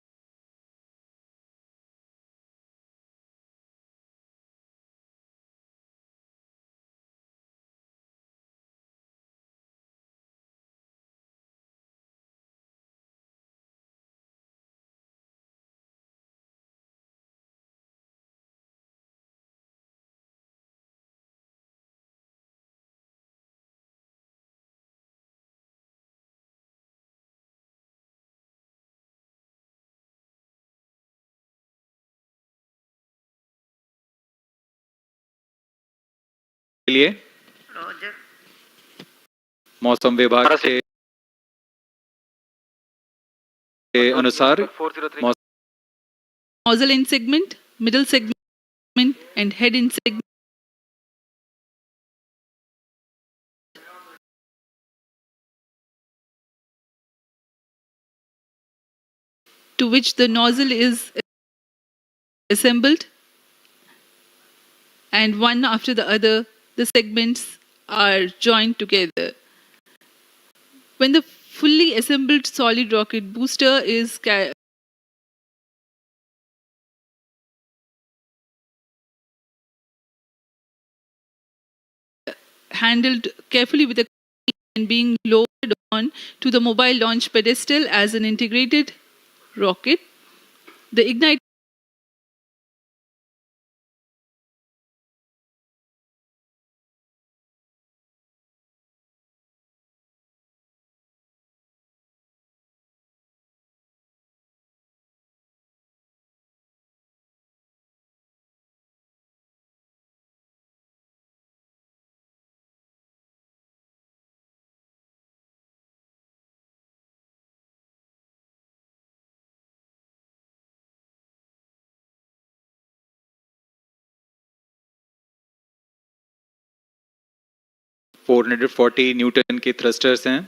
के लिए मौसम विभाग के अनुसार nozzle end segment, middle segment, and head end segment to which the nozzle is assembled, and one after the other, the segments are joined together. When the fully assembled solid rocket booster is handled carefully with a and being lowered on to the mobile launch pedestal as an integrated rocket, the igniter 440 Newton के thrusters हैं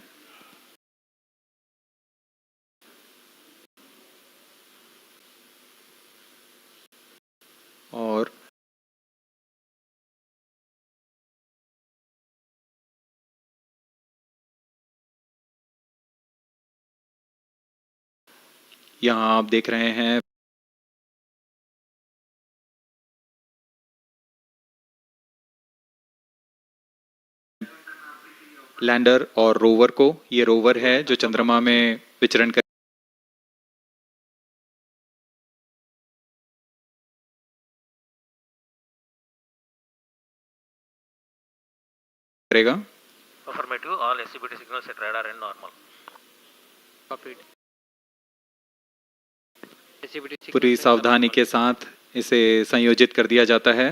और यहाँ आप देख रहे हैं lander और rover को। ये रोवर है जो चंद्रमा में विचरण करेगा। Affirmative. All SCBT signals at radar and normal. Copied. पूरी सावधानी के साथ इसे संयोजित कर दिया जाता है।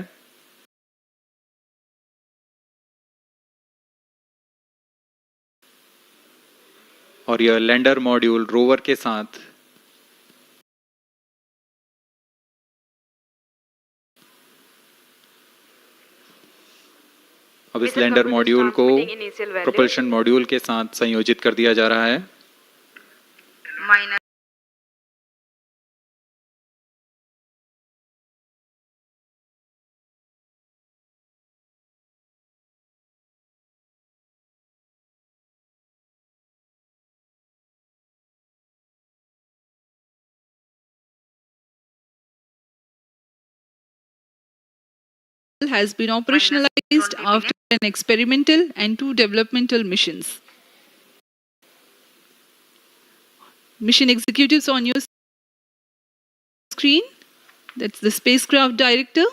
और यह लैंडर मॉड्यूल रोवर के साथ अब इस लैंडर मॉड्यूल को प्रोपल्शन मॉड्यूल के साथ संयोजित कर दिया जा रहा है। Has been operationalized after an experimental and 2 developmental missions. Mission executives on your screen. That's the spacecraft director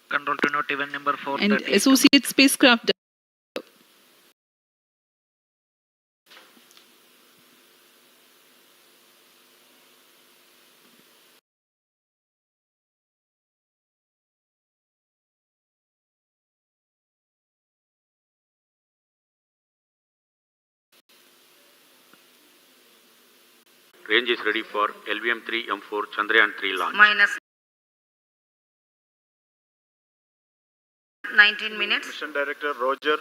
Control to note event number 4. and associate spacecraft director. Range is ready for LVM-3 M4 Chandrayaan 3 launch. Minus 19 minutes. Mission Director Roger.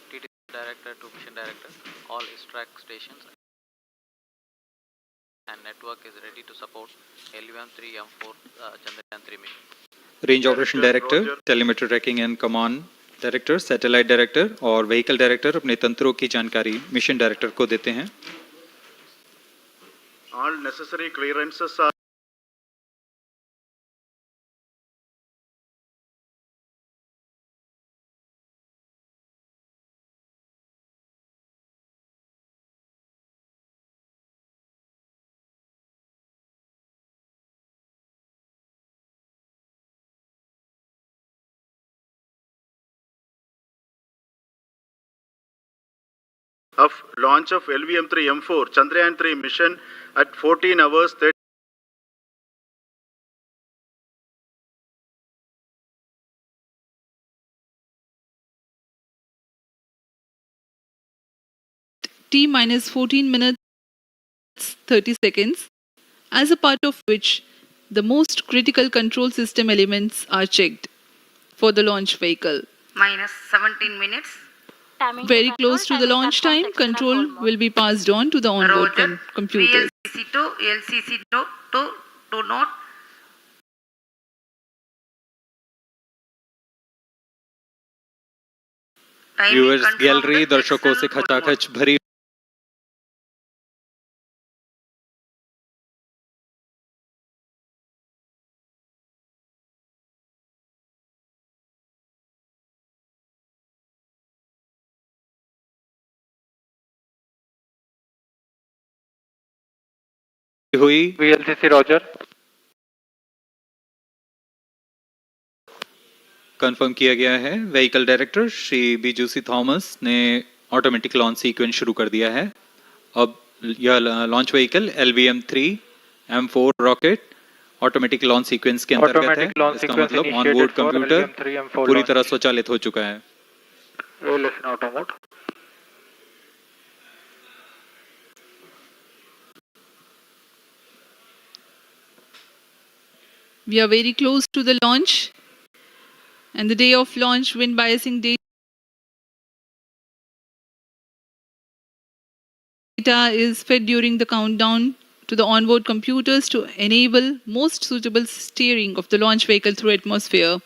TT Director to Mission Director. All extract stations and network is ready to support LVM-3 M4 Chandrayaan 3 mission. Range operation director, telemetry tracking and command director, satellite director और vehicle director अपने तंत्रों की जानकारी mission director को देते हैं। All necessary clearances are of launch of LVM-3 M4 Chandrayaan 3 mission at 14 hours 30 T minus 14 minutes 30 seconds, as a part of which the most critical control system elements are checked for the launch vehicle. Minus 17 minutes. Very close to the launch time, control will be passed on to the onboard Roger. computers. VLCC to LCC to not. Timing viewers confirmed gallery with दर्शकों से Excel खचाखच भरी हुई। VLCC Roger. Confirm किया गया है। Vehicle director Shri बीजूसी Thomas ने automatic launch sequence शुरू कर दिया है। अब यह launch vehicle LVM-3 M4 rocket automatic launch sequence के अंतर्गत है। इसका मतलब ऑनबोर्ड कंप्यूटर पूरी तरह स्वचालित हो चुका है। Auto mode. We are very close to the launch, and the day of launch wind biasing data data is fed during the countdown to the onboard computers to enable most suitable steering of the launch vehicle through atmosphere.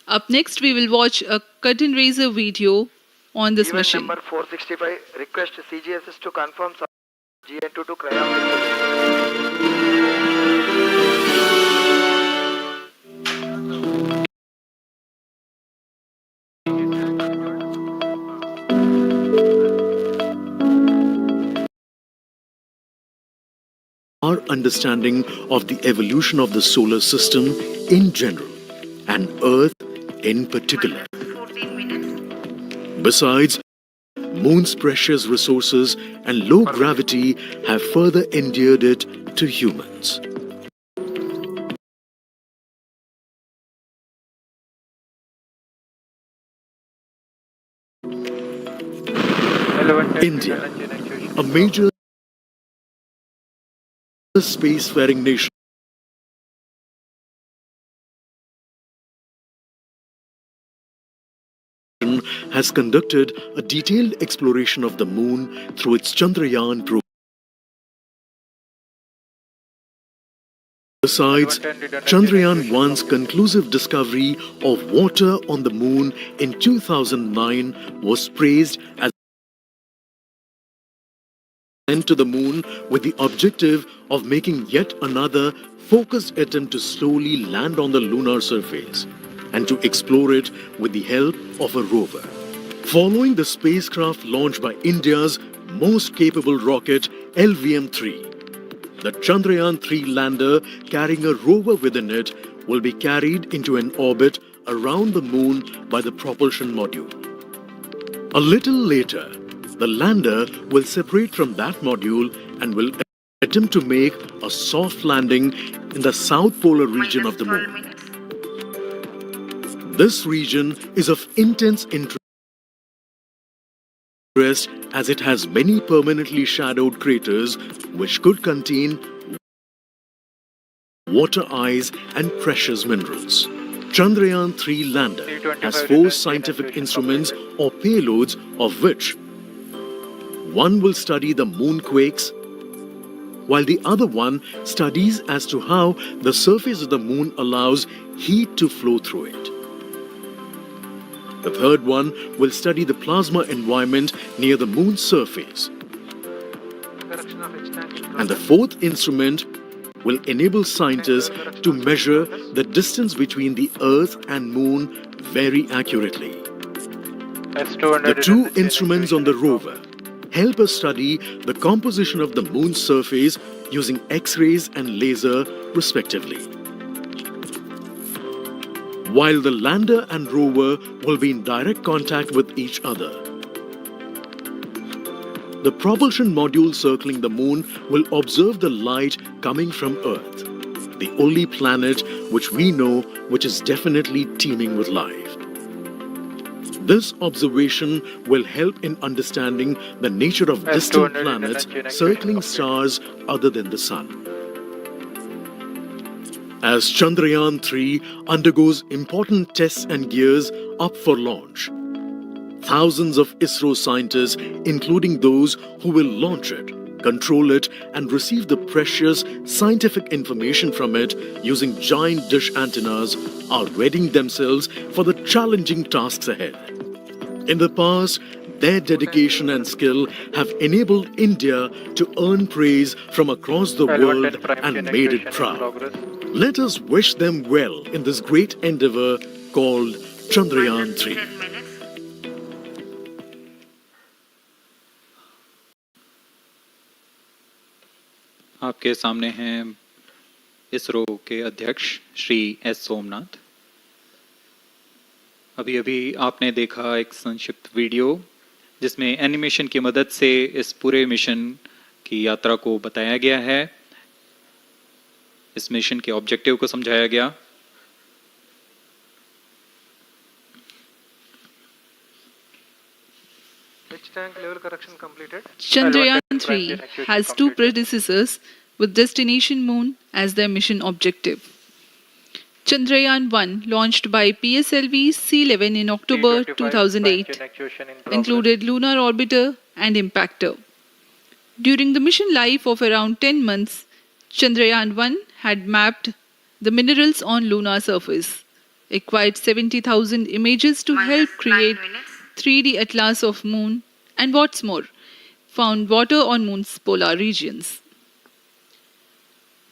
Up next, we will watch a curtain raiser video on this Event mission. number 465, request CGSS to confirm GN2 to Cryon. Our understanding of the evolution of the solar system in general and Earth in particular. 14 minutes. Besides, Moon's precious resources and low gravity have further endeared it to humans. India, a major spacefaring nation, has conducted a detailed exploration of the Moon through its Chandrayaan probe. Besides, Chandrayaan-1's conclusive discovery of water on the Moon in 2009 was praised as sent to the Moon with the objective of making yet another focused attempt to slowly land on the lunar surface and to explore it with the help of a rover. Following the spacecraft launch by India's most capable rocket LVM-3, the Chandrayaan-3 lander carrying a rover within it will be carried into an orbit around the Moon by the propulsion module. A little later, the lander will separate from that module and will attempt to make a soft landing in the south polar region of the -12 Moon. minutes. This region is of intense interest as it has many permanently shadowed craters which could contain water ice and precious minerals. Chandrayaan-3 lander has 4 scientific instruments or payloads, of which one will study the moonquakes, while the other one studies as to how the surface of the Moon allows heat to flow through it. The third one will study the plasma environment near the Moon's surface. And the fourth instrument will enable scientists to measure the distance between the Earth and Moon very accurately. The 2 instruments on the rover help us study the composition of the Moon's surface using X-rays and laser, respectively. While the lander and rover will be in direct contact with each other, the propulsion module circling the Moon will observe the light coming from Earth, the only planet which we know which is definitely teeming with life. This observation will help in understanding the nature of distant planets circling stars other than the Sun. As Chandrayaan-3 undergoes important tests and gears up for launch, thousands of ISRO scientists, including those who will launch it, control it, and receive the precious scientific information from it using giant dish antennas, are readying themselves for the challenging tasks ahead. In the past, their dedication and skill have enabled India to earn praise from across the world and made it proud. Let us wish them well in this great endeavor called Chandrayaan-3. -10 minutes. आपके सामने हैं इसरो के अध्यक्ष Shri S Somnath. अभी अभी आपने देखा एक संक्षिप्त वीडियो जिसमें एनिमेशन की मदद से इस पूरे मिशन की यात्रा को बताया गया है, इस मिशन के ऑब्जेक्टिव को समझाया गया। Chandrayaan-3 has 2 predecessors with destination Moon as their mission objective. Chandrayaan 1, launched by PSLV C-11 in October 2008, included lunar orbiter and impactor. During the mission life of around 10 months, Chandrayaan 1 had mapped the minerals on lunar surface, acquired 70,000 images to help create 3D atlas of moon, and what's more, found water on moon's polar regions.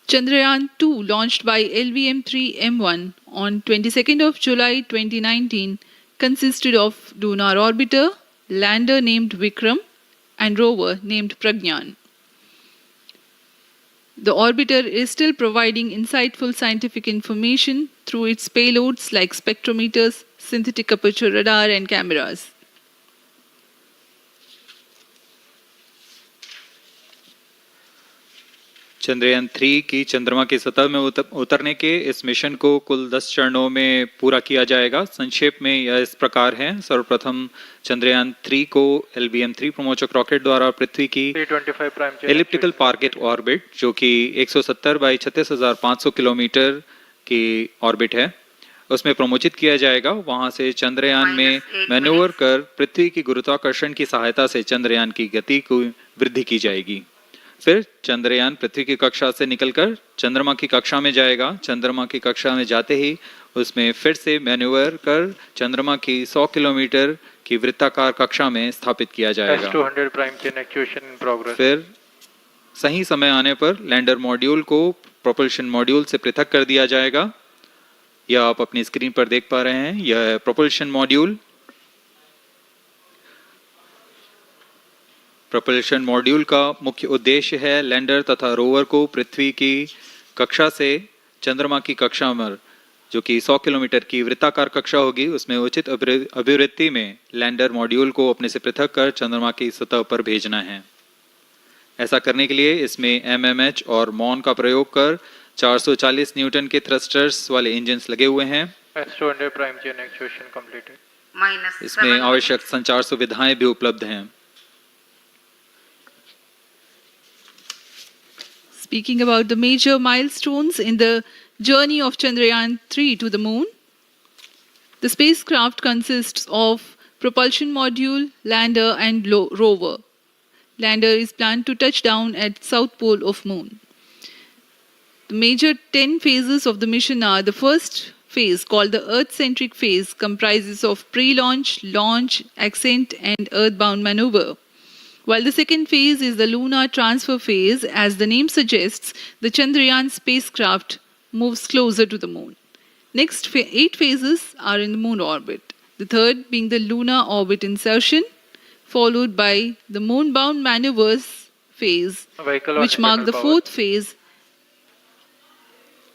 Chandrayaan 2, launched by LVM-3M1 on 22nd of July 2019, consisted of lunar orbiter, lander named Vikram, and rover named Pragyan. The orbiter is still providing insightful scientific information through its payloads like spectrometers, synthetic aperture radar, and cameras. Chandrayaan 3 की चंद्रमा की सतह में उतरने के इस mission को कुल 10 चरणों में पूरा किया जाएगा। संक्षेप में यह इस प्रकार है। सर्वप्रथम चंद्रयान 3 को LVM-3 प्रमोचक रॉकेट द्वारा पृथ्वी की एलिप्टिकल टारगेट ऑर्बिट, जो कि 170 बाई 36,500 किलोमीटर की ऑर्बिट है, उसमें प्रमोचित किया जाएगा। वहां से चंद्रयान में मैन्यूवर कर पृथ्वी की गुरुत्वाकर्षण की सहायता से चंद्रयान की गति को वृद्धि की जाएगी। फिर चंद्रयान पृथ्वी की कक्षा से निकलकर चंद्रमा की कक्षा में जाएगा। चंद्रमा की कक्षा में जाते ही उसमें फिर से मैन्यूवर कर चंद्रमा की 100 किलोमीटर की वृत्ताकार कक्षा में स्थापित किया जाएगा। S200 prime chain actuation in progress. फिर सही समय आने पर लैंडर मॉड्यूल को प्रोपल्शन मॉड्यूल से पृथक कर दिया जाएगा। यह आप अपनी स्क्रीन पर देख पा रहे हैं। यह प्रोपल्शन मॉड्यूल। प्रोपल्शन मॉड्यूल का मुख्य उद्देश्य है लैंडर तथा रोवर को पृथ्वी की कक्षा से चंद्रमा की कक्षा में, जो कि 100 किलोमीटर की वृत्ताकार कक्षा होगी, उसमें उचित अभिवृत्ति में लैंडर मॉड्यूल को अपने से पृथक कर चंद्रमा की सतह पर भेजना है। ऐसा करने के लिए इसमें MMH और मॉन का प्रयोग कर 440 न्यूटन के थ्रस्टर्स वाले इंजन्स लगे हुए हैं। S200 prime chain actuation completed. इसमें आवश्यक संचार सुविधाएं भी उपलब्ध हैं। Speaking about the major milestones in the journey of Chandrayaan 3 to the moon, the spacecraft consists of propulsion module, lander, and rover. Lander is planned to touch down at south pole of moon. The major 10 phases of the mission are: the first phase, called the Earth-centric phase, comprises of pre-launch, launch, ascent, and earthbound maneuver. While the second phase is the lunar transfer phase, as the name suggests, the Chandrayaan spacecraft moves closer to the moon. Next 8 phases are in the moon orbit. The third being the lunar orbit insertion, followed by the moon-bound maneuvers phase, which mark the fourth phase.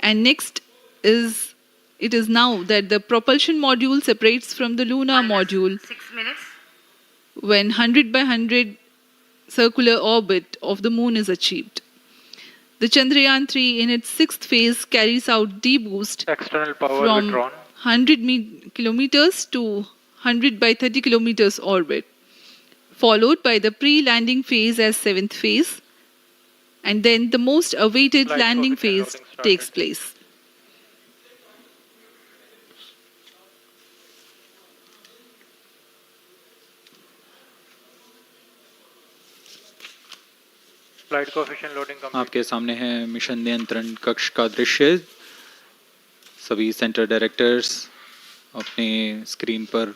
And next is, it is now that the propulsion module separates from the lunar module 6 minutes. when 100 by 100 circular orbit of the moon is achieved. The Chandrayaan 3 in its sixth phase carries out D-boost External power from withdrawn. 100 kilometers to 100 by 30 kilometers orbit, followed by the pre-landing phase as seventh phase, and then the most awaited Flight landing position phase loading started. takes place. Flight coefficient loading complete. आपके सामने है mission नियंत्रण कक्ष का दृश्य। सभी centre directors अपने screen पर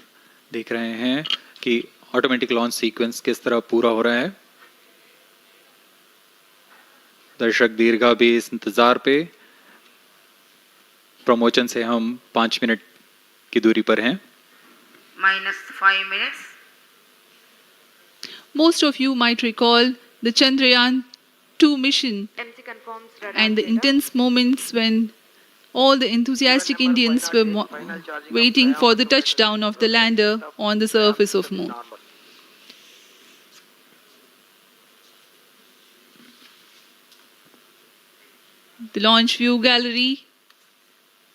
देख रहे हैं कि ऑटोमेटिक लॉन्च सीक्वेंस किस तरह पूरा हो रहा है। दर्शक दीर्घा भी इस इंतजार पे। प्रमोशन से हम 5 मिनट की दूरी पर हैं। -5 minutes. Most of you might recall the Chandrayaan 2 mission MC confirms radar and the data. intense moments when all the enthusiastic Indians were waiting for the touchdown of the lander on the surface of moon. The launch view gallery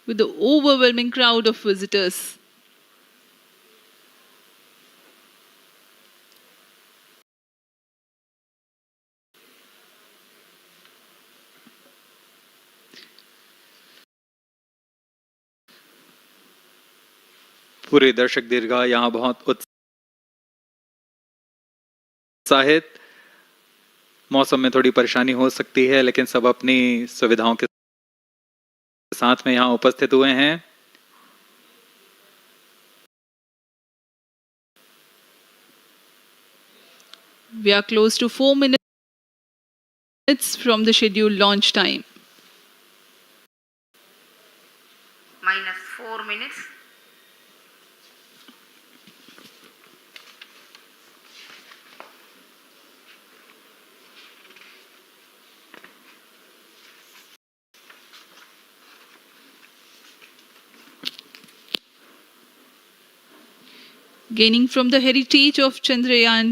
with the overwhelming crowd of visitors. पूरे दर्शक दीर्घा यहाँ बहुत उत्साहित। मौसम में थोड़ी परेशानी हो सकती है, लेकिन सब अपनी सुविधाओं के साथ में यहाँ उपस्थित हुए हैं। We are close to 4 minutes from the scheduled launch time. minus 4 minutes. Gaining from the heritage of Chandrayaan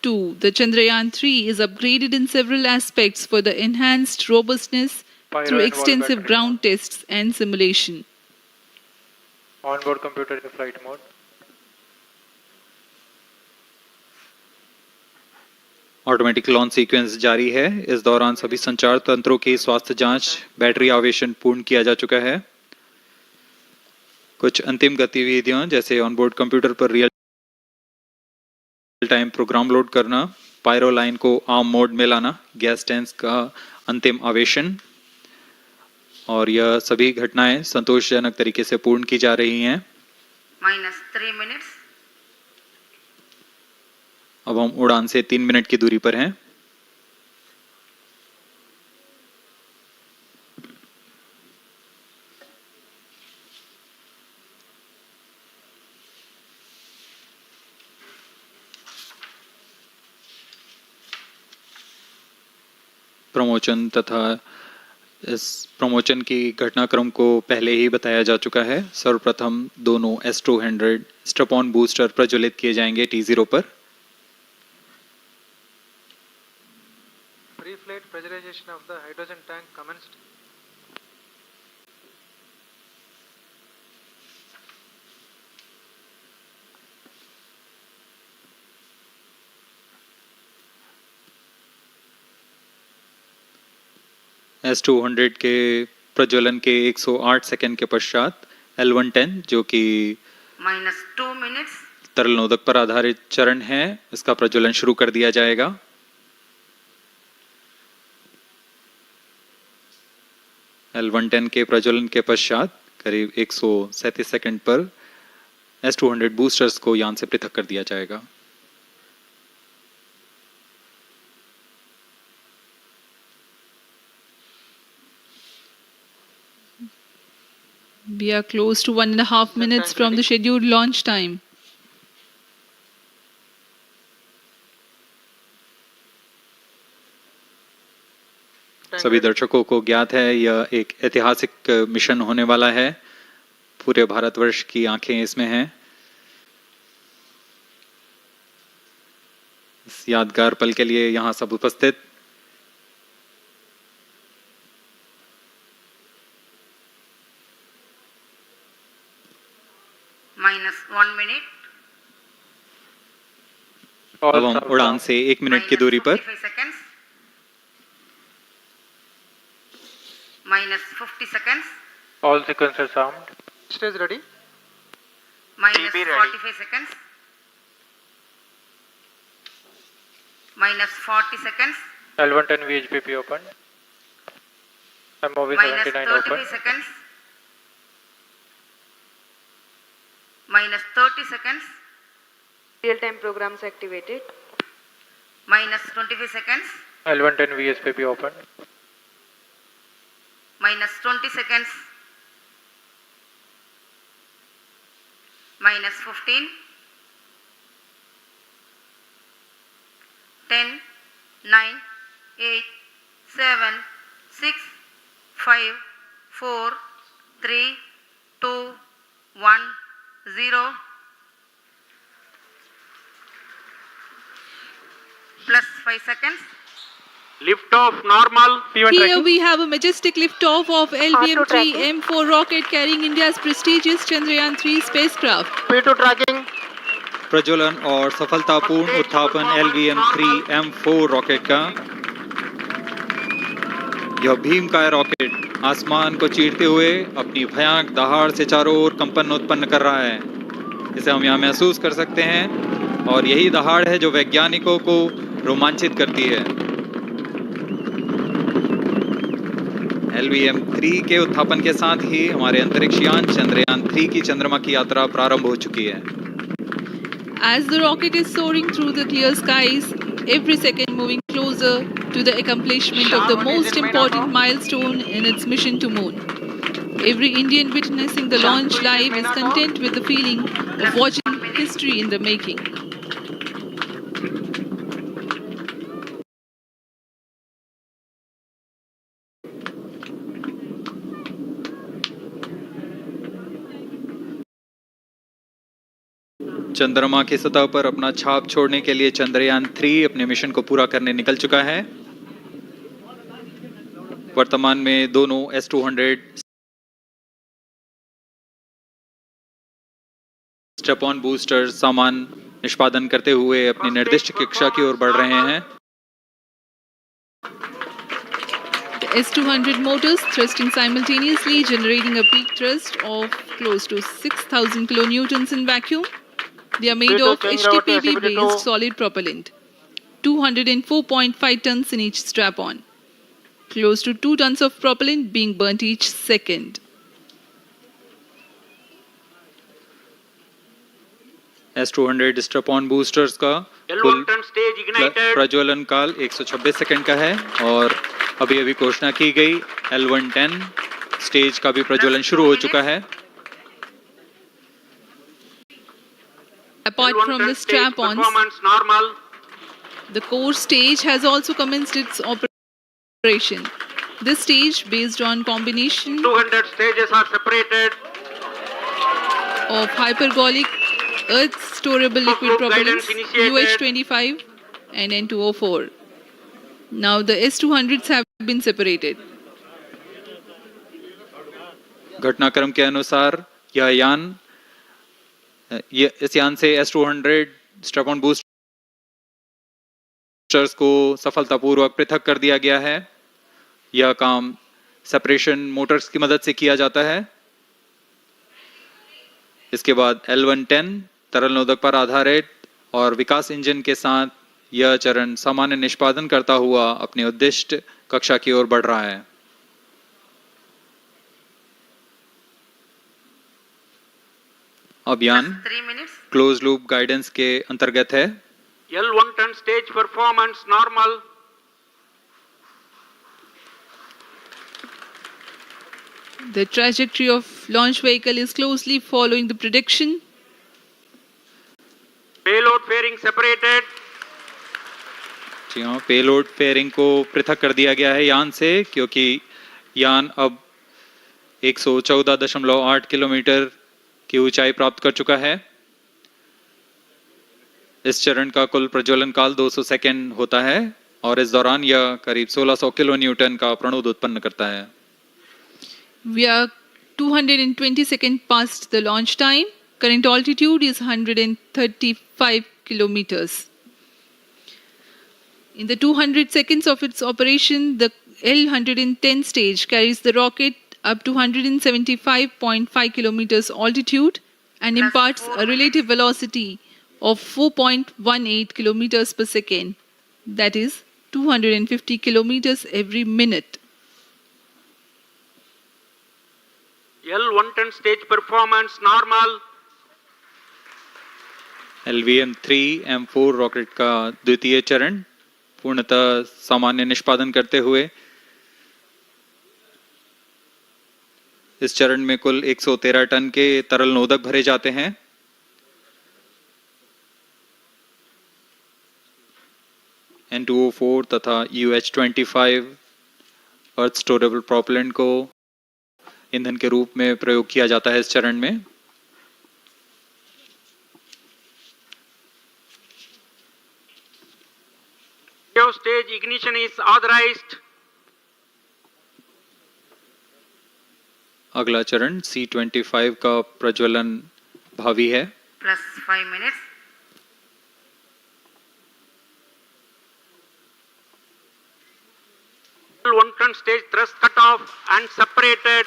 2, the Chandrayaan 3 is upgraded in several aspects for the enhanced robustness through extensive ground tests and simulation. Onboard computer in flight mode. Automatic launch sequence जारी है। इस दौरान सभी संचार तंत्रों की स्वास्थ्य जांच, बैटरी आवेशन पूर्ण किया जा चुका है। कुछ अंतिम गतिविधियां जैसे ऑनबोर्ड कंप्यूटर पर रियल टाइम प्रोग्राम लोड करना, पायरो लाइन को आर्म मोड में लाना, गैस टैंक्स का अंतिम आवेशन, और यह सभी घटनाएं संतोषजनक तरीके से पूर्ण की जा रही हैं। minus 3 minutes. अब हम उड़ान से 3 मिनट की दूरी पर हैं। प्रमोशन तथा इस प्रमोशन की घटनाक्रम को पहले ही बताया जा चुका है। सर्वप्रथम दोनों S200 स्ट्रप-ऑन बूस्टर प्रज्वलित किए जाएंगे T0 पर। Pre-flight pressurization of the hydrogen tank commenced. S200 के प्रज्वलन के 108 सेकंड के पश्चात L110 जो कि minus 2 minutes. तरल नोदक पर आधारित चरण है, इसका प्रज्वलन शुरू कर दिया जाएगा। L110 के प्रज्वलन के पश्चात करीब 137 सेकंड पर S200 बूस्टर्स को यान से पृथक कर दिया जाएगा। We are close to 1.5 minutes from the scheduled launch time. सभी दर्शकों को ज्ञात है यह एक ऐतिहासिक मिशन होने वाला है। पूरे भारतवर्ष की आंखें इसमें हैं। इस यादगार पल के लिए यहाँ सब उपस्थित। minus 1 minute. अब हम उड़ान से 1 मिनट की दूरी पर। 45 seconds. minus 50 seconds. All sequencers armed. Stage ready. minus TB ready. 45 seconds. minus 40 seconds. L110 VHPP open. MOV minus 79 35 open. seconds. minus 30 seconds. Real-time programs activated. minus 25 seconds. L110 VSPP open. minus 20 seconds. minus 15. 10, 9, 8, 7, 6, 5, 4, 3, 2, 1, 0. Plus 5 seconds. Lift off normal. Here we have a majestic liftoff of LVM-3 M4 rocket carrying India's prestigious Chandrayaan 3 spacecraft. P2 tracking. प्रज्वलन और सफलतापूर्ण उत्थापन LVM-3 M4 rocket का। यह भीमकाय rocket आसमान को चीरते हुए अपनी भयानक दहाड़ से चारों ओर कंपन उत्पन्न कर रहा है। इसे हम यहाँ महसूस कर सकते हैं और यही दहाड़ है जो वैज्ञानिकों को रोमांचित करती है। LVM-3 के उत्थापन के साथ ही हमारे अंतरिक्ष यान चंद्रयान 3 की चंद्रमा की यात्रा प्रारंभ हो चुकी है। As the rocket is soaring through the clear skies, every second moving closer to the accomplishment of the most important milestone in its mission to moon. Every Indian witnessing the launch live is content with the feeling of watching history in the making. चंद्रमा की सतह पर अपना छाप छोड़ने के लिए चंद्रयान 3 अपने मिशन को पूरा करने निकल चुका है। वर्तमान में दोनों S200 स्टेप-ऑन बूस्टर सामान निष्पादन करते हुए अपनी निर्दिष्ट कक्षा की ओर बढ़ रहे हैं। The S200 motors thrusting simultaneously, generating a peak thrust of close to 6,000 kilonewtons in vacuum. They are made of HTPB-based solid propellant, 204.5 tons in each strap-on. Close to 2 tons of propellant being burnt each second. S200 step-on boosters का कुल प्रज्वलन काल 126 second का है और अभी घोषणा की गई L110 स्टेज का भी प्रज्वलन शुरू हो चुका है। Apart from the strap-ons, the core stage has also commenced its operation. This stage, based on combination 200 stages are separated. Of hypergolic earth storable liquid propellants UH-25 and N2O4. Now the S200s have been separated. घटनाक्रम के अनुसार यह यान इस यान से S200 step-on boosters को सफलतापूर्वक पृथक कर दिया गया है। यह काम सेपरेशन मोटर्स की मदद से किया जाता है। इसके बाद L110 तरल नोदक पर आधारित और विकास इंजन के साथ यह चरण सामान्य निष्पादन करता हुआ अपनी उद्दिष्ट कक्षा की ओर बढ़ रहा है। अभियान क्लोज लूप गाइडेंस के अंतर्गत है। L110 stage performance normal. The trajectory of launch vehicle is closely following the prediction. Payload fairing separated. जी हाँ, पेलोड फेयरिंग को पृथक कर दिया गया है यान से, क्योंकि यान अब 114.8 किलोमीटर की ऊंचाई प्राप्त कर चुका है। इस चरण का कुल प्रज्वलन काल 200 सेकेंड होता है और इस दौरान यह करीब 1600 किलो न्यूटन का प्रणुद उत्पन्न करता है। We are 220 seconds past the launch time. Current altitude is 135 kilometers. In the 200 seconds of its operation, the L110 stage carries the rocket up to 175.5 kilometers altitude and imparts a relative velocity of 4.18 kilometers per second, that is 250 kilometers every minute. L110 stage performance normal. LVM-3 M4 rocket का द्वितीय चरण पूर्णतः सामान्य निष्पादन करते हुए इस चरण में कुल 113 टन के तरल नोदक भरे जाते हैं। N2O4 तथा UH-25 अर्थ स्टोरेबल प्रोपेलेंट को ईंधन के रूप में प्रयोग किया जाता है इस चरण में। Stage ignition is authorized. अगला चरण C25 का प्रज्वलन भावी है। Plus 5 minutes. L110 stage thrust cut off and separated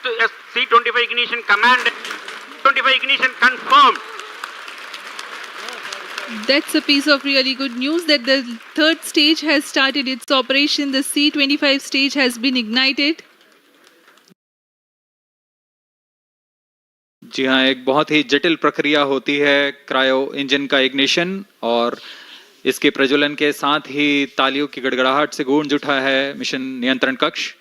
to C25 ignition command. F25 ignition confirmed. That's a piece of really good news that the third stage has started its operation. The C-25 stage has been ignited. जी हाँ, एक बहुत ही जटिल प्रक्रिया होती है cryo engine का ignition, और इसके प्रज्वलन के साथ ही तालियों की गड़गड़ाहट से गूंज उठा है मिशन नियंत्रण कक्ष।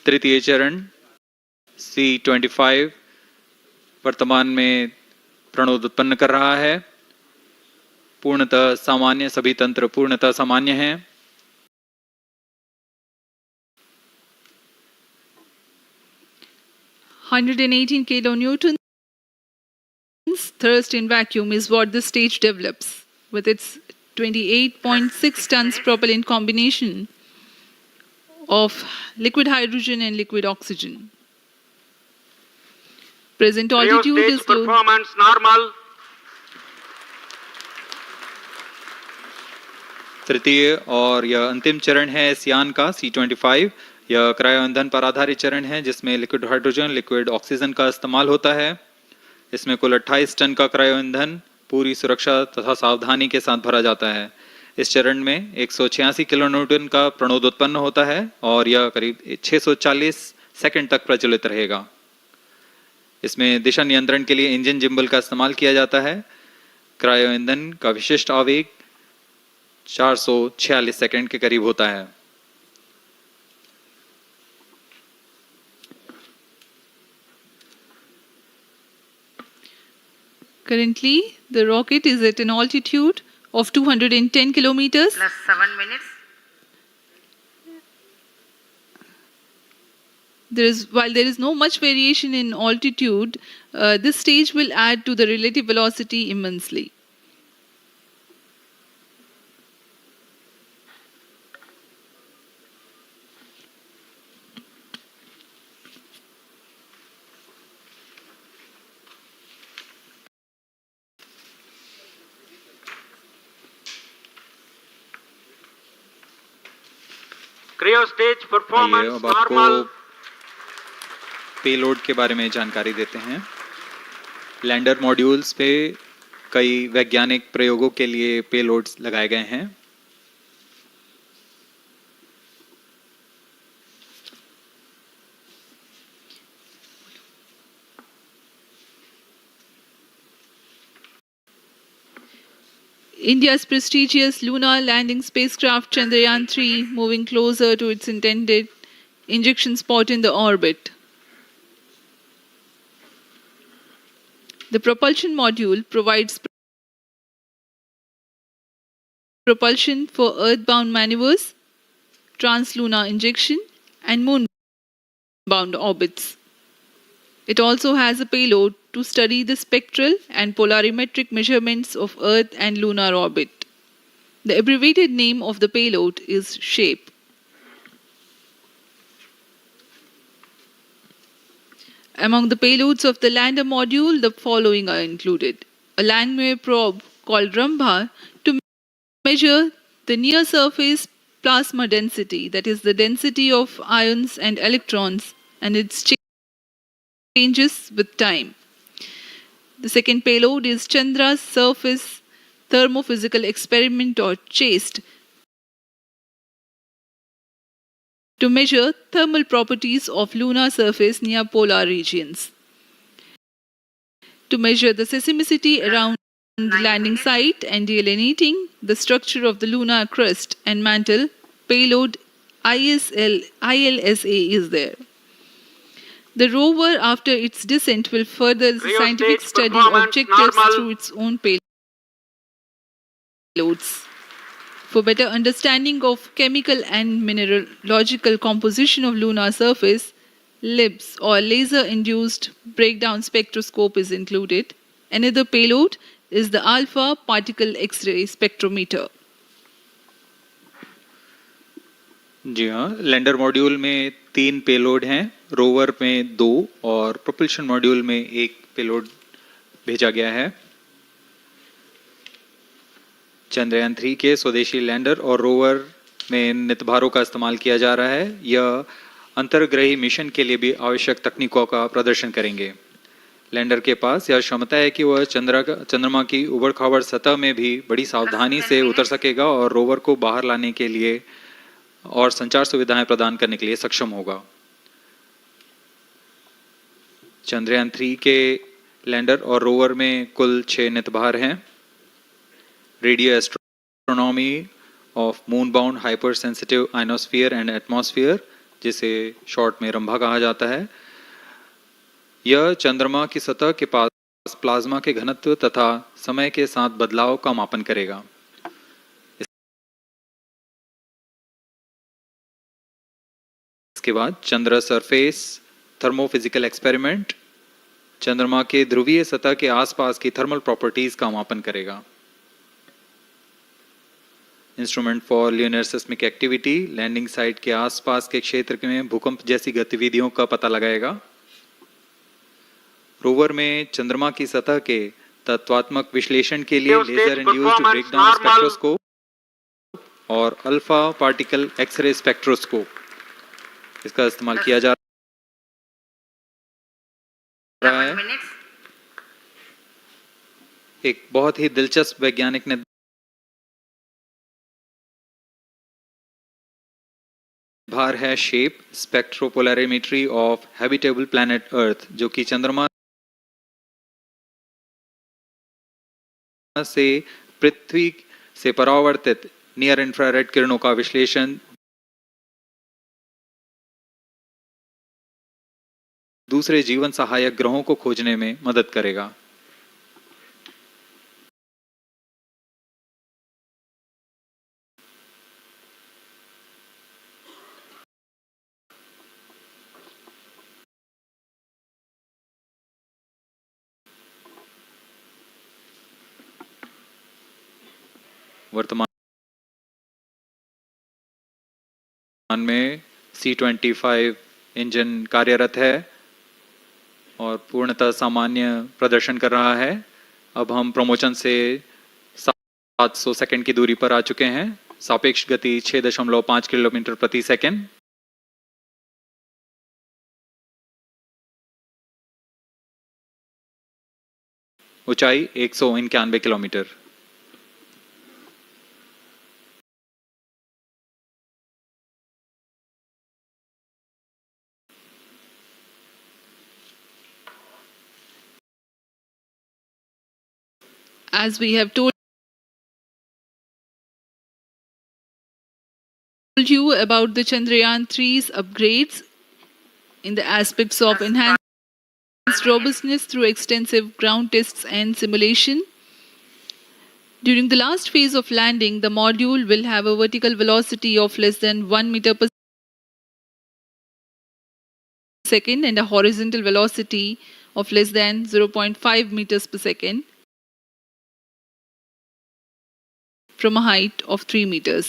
तृतीय चरण C-25 वर्तमान में प्रणोद उत्पन्न कर रहा है। पूर्णतः सामान्य, सभी तंत्र पूर्णतः सामान्य हैं। (118 kilonewtons) thrust in vacuum is what the stage develops with its 28.6 tons propellant combination of liquid hydrogen and liquid oxygen. Present altitude is low. Performance normal. तृतीय और यह अंतिम चरण है इस यान का C-25। यह क्रायो ईंधन पर आधारित चरण है जिसमें लिक्विड हाइड्रोजन, लिक्विड ऑक्सीजन का इस्तेमाल होता है। इसमें कुल 28 टन का क्रायो ईंधन पूरी सुरक्षा तथा सावधानी के साथ भरा जाता है। इस चरण में 186 किलोन्यूटन का प्रणोद उत्पन्न होता है और यह करीब 640 सेकंड तक प्रज्वलित रहेगा। इसमें दिशा नियंत्रण के लिए इंजन जिम्बल का इस्तेमाल किया जाता है। क्रायो ईंधन का विशिष्ट आवेग 446 सेकंड के करीब होता है। Currently, the rocket is at an altitude of 210 kilometers. Plus 7 minutes. While there is no much variation in altitude, this stage will add to the relative velocity immensely. Cryo stage performance अब आपको normal. Payload के बारे में जानकारी देते हैं। Lander modules पे कई वैज्ञानिक प्रयोगों के लिए पेलोड्स लगाए गए हैं। India's prestigious lunar landing spacecraft Chandrayaan 3 moving closer to its intended injection spot in the orbit. The propulsion module provides propulsion for earthbound maneuvers, translunar injection, and moon-bound orbits. It also has a payload to study the spectral and polarimetric measurements of Earth and lunar orbit. The abbreviated name of the payload is SHAPE. Among the payloads of the lander module, the following are included: a Langmuir probe called Rambha to measure the near-surface plasma density, that is the density of ions and electrons, and its changes with time. The second payload is Chandra's surface thermophysical experiment, or ChaSTE, to measure thermal properties of lunar surface near polar regions. To measure the seismicity around the landing site and delineating the structure of the lunar crust and mantle, payload ILSA is there. The rover, after its descent, will further the scientific study objectives through its own payloads. For better understanding of chemical and mineralogical composition of lunar surface, LIBS, or laser-induced breakdown spectroscope, is included. Another payload is the alpha particle X-ray spectrometer. जी हाँ, lander module में 3 payload हैं, rover में 2 और propulsion module में 1 payload भेजा गया है। चंद्रयान 3 के स्वदेशी लैंडर और रोवर में नित भारों का इस्तेमाल किया जा रहा है। यह अंतर्ग्रही मिशन के लिए भी आवश्यक तकनीकों का प्रदर्शन करेंगे। लैंडर के पास यह क्षमता है कि वह चंद्रमा की उबड़-खाबड़ सतह में भी बड़ी सावधानी से उतर सकेगा और रोवर को बाहर लाने के लिए और संचार सुविधाएं प्रदान करने के लिए सक्षम होगा। चंद्रयान 3 के लैंडर और रोवर में कुल 6 नितभार हैं। Radio astronomy of moon bound hyper sensitive ionosphere and atmosphere, जिसे शॉर्ट में रंभा कहा जाता है, यह चंद्रमा की सतह के पास प्लाज्मा के घनत्व तथा समय के साथ बदलाव का मापन करेगा। इसके बाद चंद्र सरफेस थर्मोफिजिकल एक्सपेरिमेंट चंद्रमा के ध्रुवीय सतह के आसपास की थर्मल प्रॉपर्टीज का मापन करेगा। Instrument for lunar seismic activity landing site के आसपास के क्षेत्र में भूकंप जैसी गतिविधियों का पता लगाएगा। रोवर में चंद्रमा की सतह के तत्वात्मक विश्लेषण के लिए लेजर इंड्यूस्ड ब्रेकडाउन स्पेक्ट्रोस्कोप और अल्फा पार्टिकल एक्सरे स्पेक्ट्रोस्कोप इसका इस्तेमाल किया जा रहा है। एक बहुत ही दिलचस्प वैज्ञानिक ने भार है shape spectropolarimetry of habitable planet Earth, जो कि चंद्रमा से पृथ्वी से परावर्तित नियर इंफ्रारेड किरणों का विश्लेषण दूसरे जीवन सहायक ग्रहों को खोजने में मदद करेगा। वर्तमान में C-25 इंजन कार्यरत है और पूर्णतः सामान्य प्रदर्शन कर रहा है। अब हम प्रमोशन से 700 सेकंड की दूरी पर आ चुके हैं। सापेक्ष गति 6.5 किलोमीटर प्रति सेकंड। ऊंचाई 191 kilometre. As we have told you about the Chandrayaan 3's upgrades in the aspects of enhanced robustness through extensive ground tests and simulation. During the last phase of landing, the module will have a vertical velocity of less than 1 meter per second and a horizontal velocity of less than 0.5 meters per second from a height of 3 meters.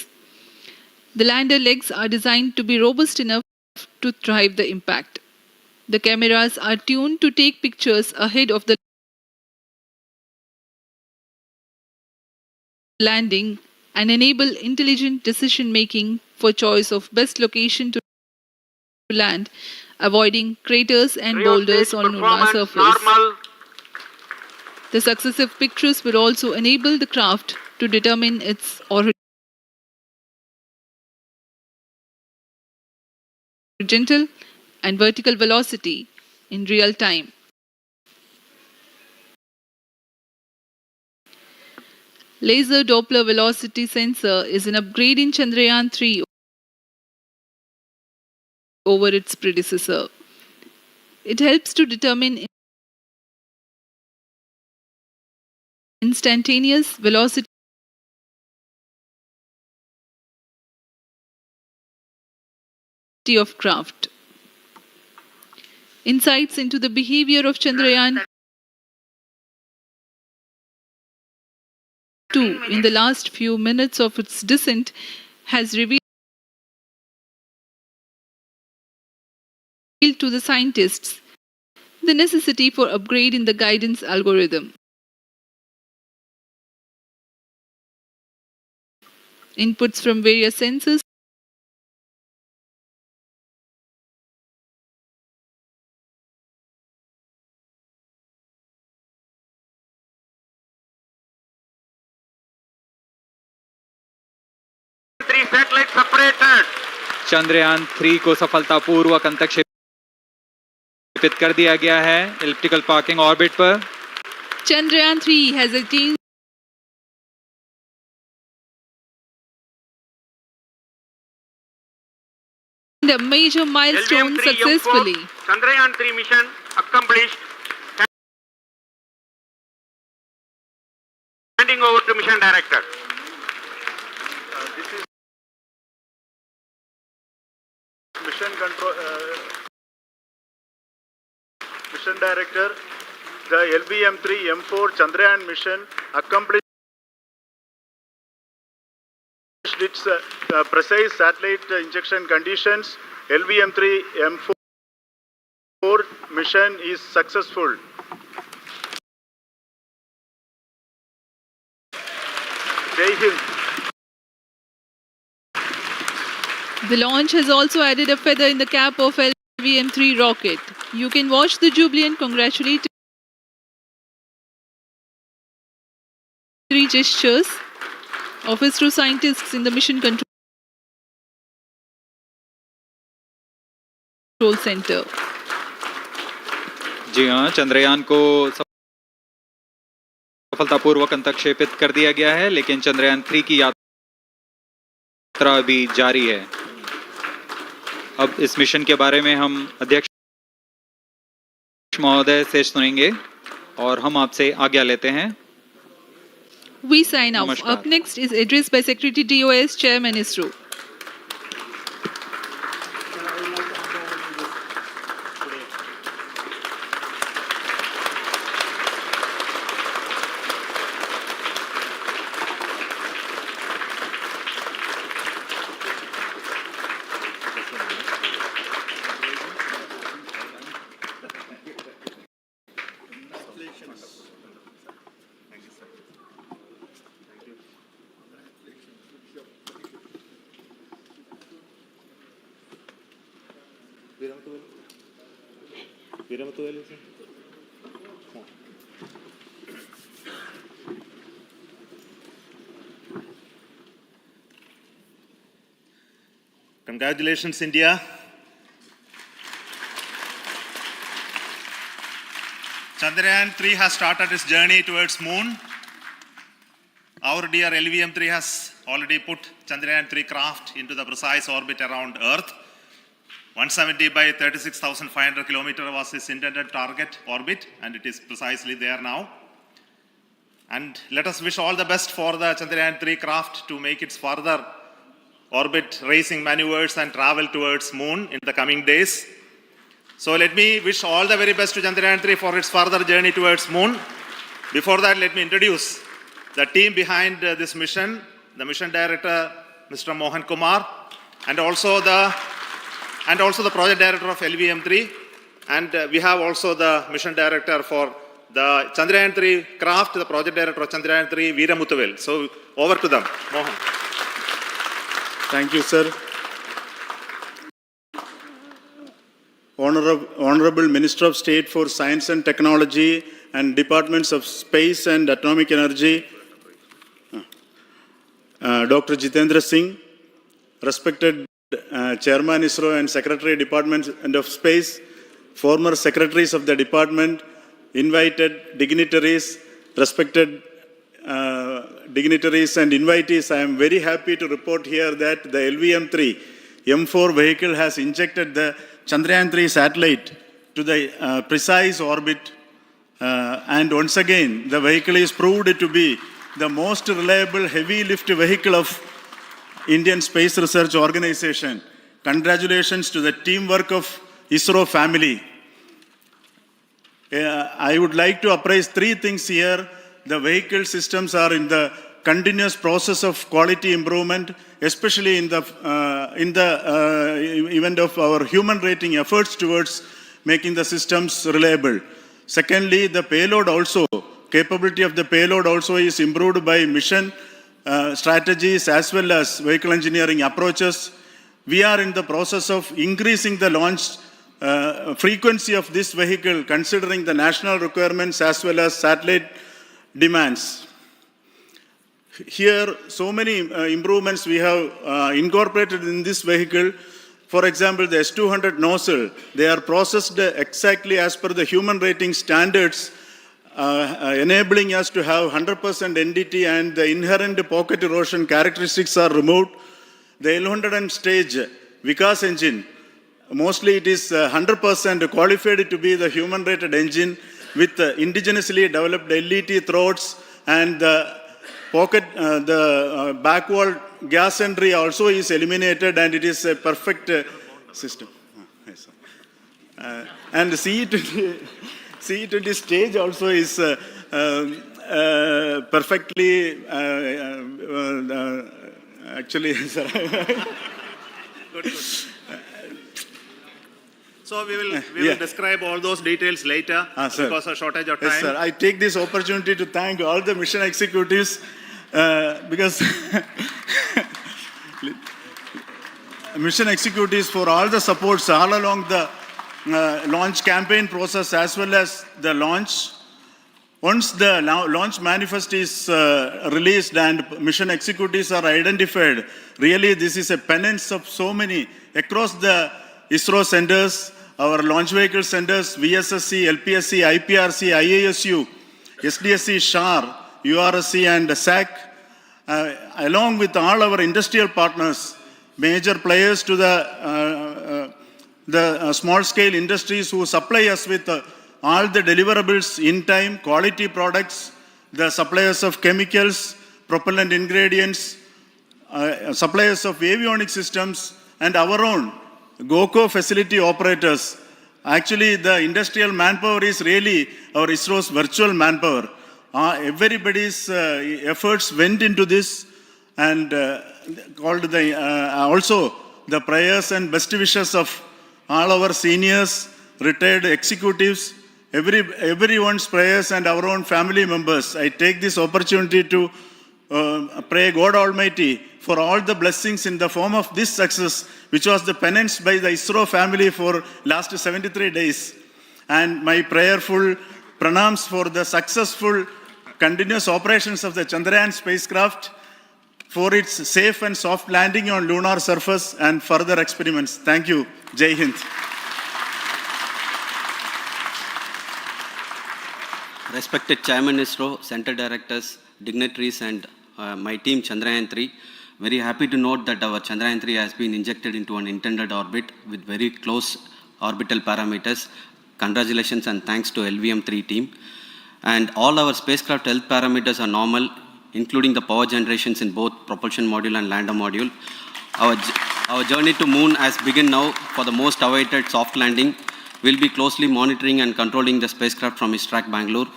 The lander legs are designed to be robust enough to thrive the impact. The cameras are tuned to take pictures ahead of the landing and enable intelligent decision making for choice of best location to land, avoiding craters and boulders on lunar surface. The successive pictures will also enable the craft to determine its horizontal and vertical velocity in real time. Laser Doppler velocity sensor is an upgrade in Chandrayaan 3 over its predecessor. It helps to determine instantaneous velocity of craft. Insights into the behavior of Chandrayaan 2 in the last few minutes of its descent has revealed to the scientists the necessity for upgrade in the guidance algorithm. Inputs from various sensors satellite separated. Chandrayaan 3 को सफलतापूर्वक अंतक्षेपित कर दिया गया है elliptical parking orbit पर। Chandrayaan 3 has attained a major milestone successfully. Chandrayaan 3 mission accomplished. Handing over to mission director. This is mission control. Mission director. The LVM-3 M4 Chandrayaan mission accomplished its precise satellite injection conditions. LVM-3 M4 mission is successful. Jai Hind. The launch has also added a feather in the cap of LVM-3 rocket. You can watch the jubilant congratulatory gestures of ISRO scientists in the mission control center. जी हाँ, चंद्रयान को सफलतापूर्वक अंतक्षेपित कर दिया गया है, लेकिन चंद्रयान 3 की यात्रा अभी जारी है। अब इस मिशन के बारे में हम अध्यक्ष महोदय से सुनेंगे और हम आपसे आज्ञा लेते हैं। We sign off. Namaskar. Up next is address by Secretary DOS, Chairman ISRO. Congratulations, India. Chandrayaan 3 has started its journey towards moon. Our dear LVM-3 has already put Chandrayaan 3 craft into the precise orbit around Earth. 170 by 36,500 kilometers was its intended target orbit, and it is precisely there now. And let us wish all the best for the Chandrayaan 3 craft to make its further orbit racing maneuvers and travel towards moon in the coming days. So let me wish all the very best to Chandrayaan 3 for its further journey towards moon. Before that, let me introduce the team behind this mission, the mission director, Mr. Mohan Kumar, and also the project director of LVM-3, and we have also the mission director for the Chandrayaan 3 craft, the project director of Chandrayaan 3, Veera Muthuvel. So over to them, Mohan. Thank you, sir. Honorable Minister of State for Science and Technology and Departments of Space and Atomic Energy, Dr. Jitendra Singh, respected Chairman ISRO and Secretary Department of Space, former secretaries of the department, invited dignitaries, respected dignitaries and invitees, I am very happy to report here that the LVM-3 M4 vehicle has injected the Chandrayaan 3 satellite to the precise orbit, and once again the vehicle is proved to be the most reliable heavy lift vehicle of Indian Space Research Organization. Congratulations to the teamwork of ISRO family. I would like to appraise three things here. The vehicle systems are in the continuous process of quality improvement, especially in the event of our human rating efforts towards making the systems reliable. Secondly, the payload also, capability of the payload also is improved by mission strategies as well as vehicle engineering approaches. We are in the process of increasing the launch frequency of this vehicle considering the national requirements as well as satellite demands. Here, so many improvements we have incorporated in this vehicle. For example, the S200 nozzle, they are processed exactly as per the human rating standards, enabling us to have 100% NDT, and the inherent pocket erosion characteristics are removed. The L100 stage Vikas engine, mostly it is 100% qualified to be the human rated engine with indigenously developed LET throats, and the pocket, the back wall gas entry also is eliminated, and it is a perfect system. Yes, and the CE20 stage also is perfectly, actually, sir. Good. So we will describe all those details later because of shortage of time. Yes, sir. I take this opportunity to thank all the mission executives because mission executives for all the supports all along the launch campaign process as well as the launch. Once the launch manifest is released and mission executives are identified, really this is a penance of so many across the ISRO centers, our launch vehicle centers, VSSC, LPSC, IPRC, IASU, SDSC SHAR, URSC and SAC, along with all our industrial partners, major players to the small-scale industries who supply us with all the deliverables in time, quality products, the suppliers of chemicals, propellant ingredients, suppliers of avionics systems, and our own GOCO facility operators. Actually, the industrial manpower is really our ISRO's virtual manpower. Everybody's efforts went into this, and called the also the prayers and best wishes of all our seniors, retired executives, everyone's prayers and our own family members. I take this opportunity to pray God Almighty for all the blessings in the form of this success, which was the penance by the ISRO family for last 73 days. And my prayerful pranams for the successful continuous operations of the Chandrayaan spacecraft, for its safe and soft landing on lunar surface and further experiments. Thank you. Jai Hind. Respected Chairman ISRO, Center Directors, dignitaries and my team Chandrayaan 3, very happy to note that our Chandrayaan 3 has been injected into an intended orbit with very close orbital parameters. Congratulations and thanks to LVM3 team. And all our spacecraft health parameters are normal, including the power generations in both propulsion module and lander module. Our journey to moon has begun now for the most awaited soft landing. We'll be closely monitoring and controlling the spacecraft from ISRAC Bangalore.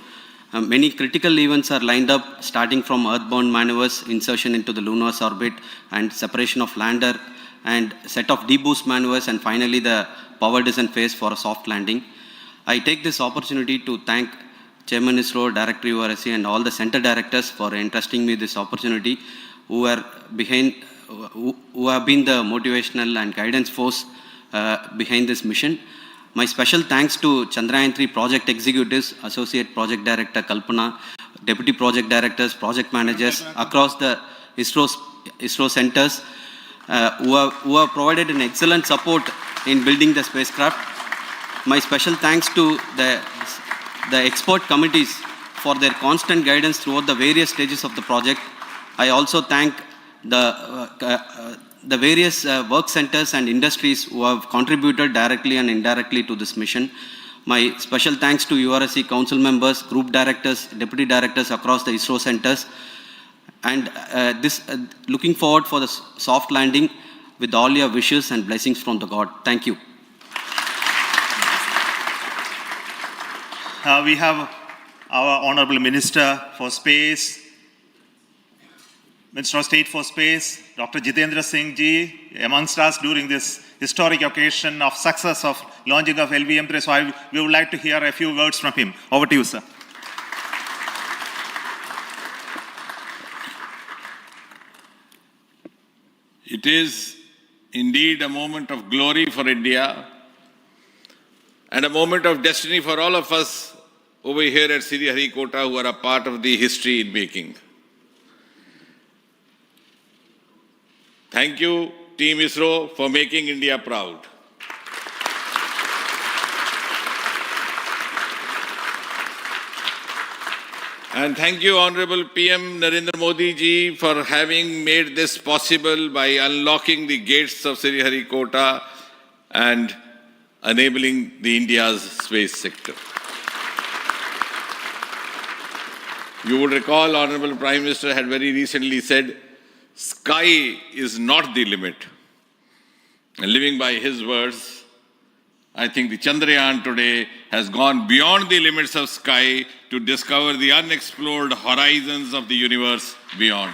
Many critical events are lined up, starting from earthbound maneuvers, insertion into the lunar orbit, and separation of lander, and set of deboost maneuvers, and finally the power descent phase for a soft landing. I take this opportunity to thank Chairman ISRO, Director URSC, and all the center directors for entrusting me this opportunity, who have been the motivational and guidance force behind this mission. My special thanks to Chandrayaan 3 project executives, Associate Project Director Kalpana, Deputy Project Directors, Project Managers across the ISRO centers who have provided an excellent support in building the spacecraft. My special thanks to the expert committees for their constant guidance throughout the various stages of the project. I also thank the various work centers and industries who have contributed directly and indirectly to this mission. My special thanks to URSC council members, group directors, deputy directors across the ISRO centers, and looking forward for the soft landing with all your wishes and blessings from the God. Thank you. We have our Honorable Minister for Space, Minister of State for Space, Dr. Jitendra Singh ji, amongst us during this historic occasion of success of launching of LVM3. So we would like to hear a few words from him. Over to you, sir. It is indeed a moment of glory for India and a moment of destiny for all of us over here at Sriharikota who are a part of the history in making. Thank you, Team ISRO, for making India proud. And thank you, Honorable PM Narendra Modi ji, for having made this possible by unlocking the gates of Sriharikota and enabling the India's space sector. You would recall, Honorable Prime Minister had very recently said, sky is not the limit. And living by his words, I think the Chandrayaan today has gone beyond the limits of sky to discover the unexplored horizons of the universe beyond.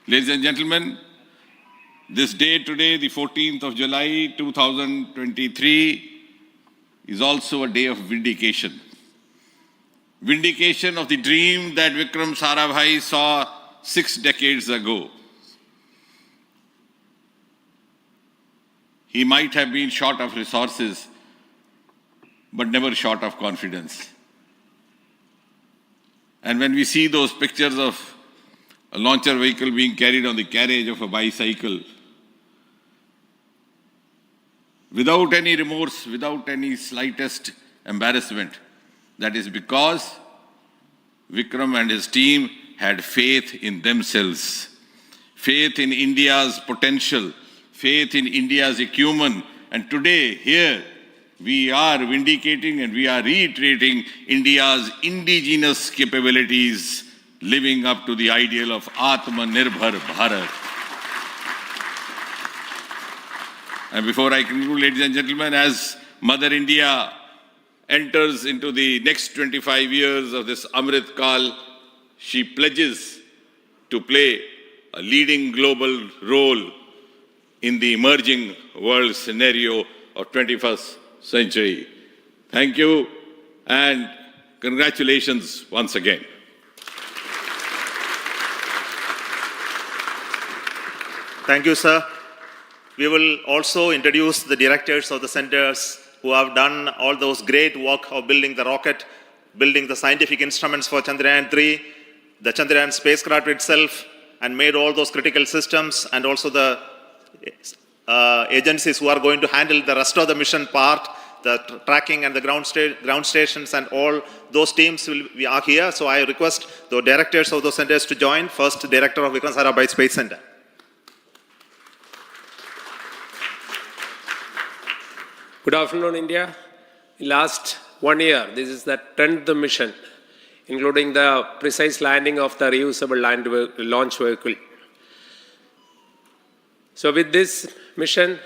Ladies and gentlemen, this day today, the 14th of July 2023, is also a day of vindication. Vindication of the dream that Vikram Sarabhai saw 6 decades ago. He might have been short of resources, but never short of confidence. And when we see those pictures of a launcher vehicle being carried on the carriage of a bicycle, without any remorse, without any slightest embarrassment, that is because Vikram and his team had faith in themselves, faith in India's potential, faith in India's acumen. And today, here, we are vindicating and we are reiterating India's indigenous capabilities, living up to the ideal of Atmanirbhar Bharat. And before I conclude, ladies and gentlemen, as Mother India enters into the next 25 years of this Amrit Kal, she pledges to play a leading global role in the emerging world scenario of 21st century. Thank you and congratulations once again. Thank you, sir. We will also introduce the directors of the centers who have done all those great work of building the rocket, building the scientific instruments for Chandrayaan-3, the Chandrayaan spacecraft itself, and made all those critical systems, and also the agencies who are going to handle the rest of the mission part, the tracking and the ground stations, and all those teams are here. So I request the directors of those centers to join. First, Director of Vikram Sarabhai Space Center. Good afternoon, India. Last 1 year, this is the 10th mission, including the precise landing of the reusable launch vehicle. So with this mission,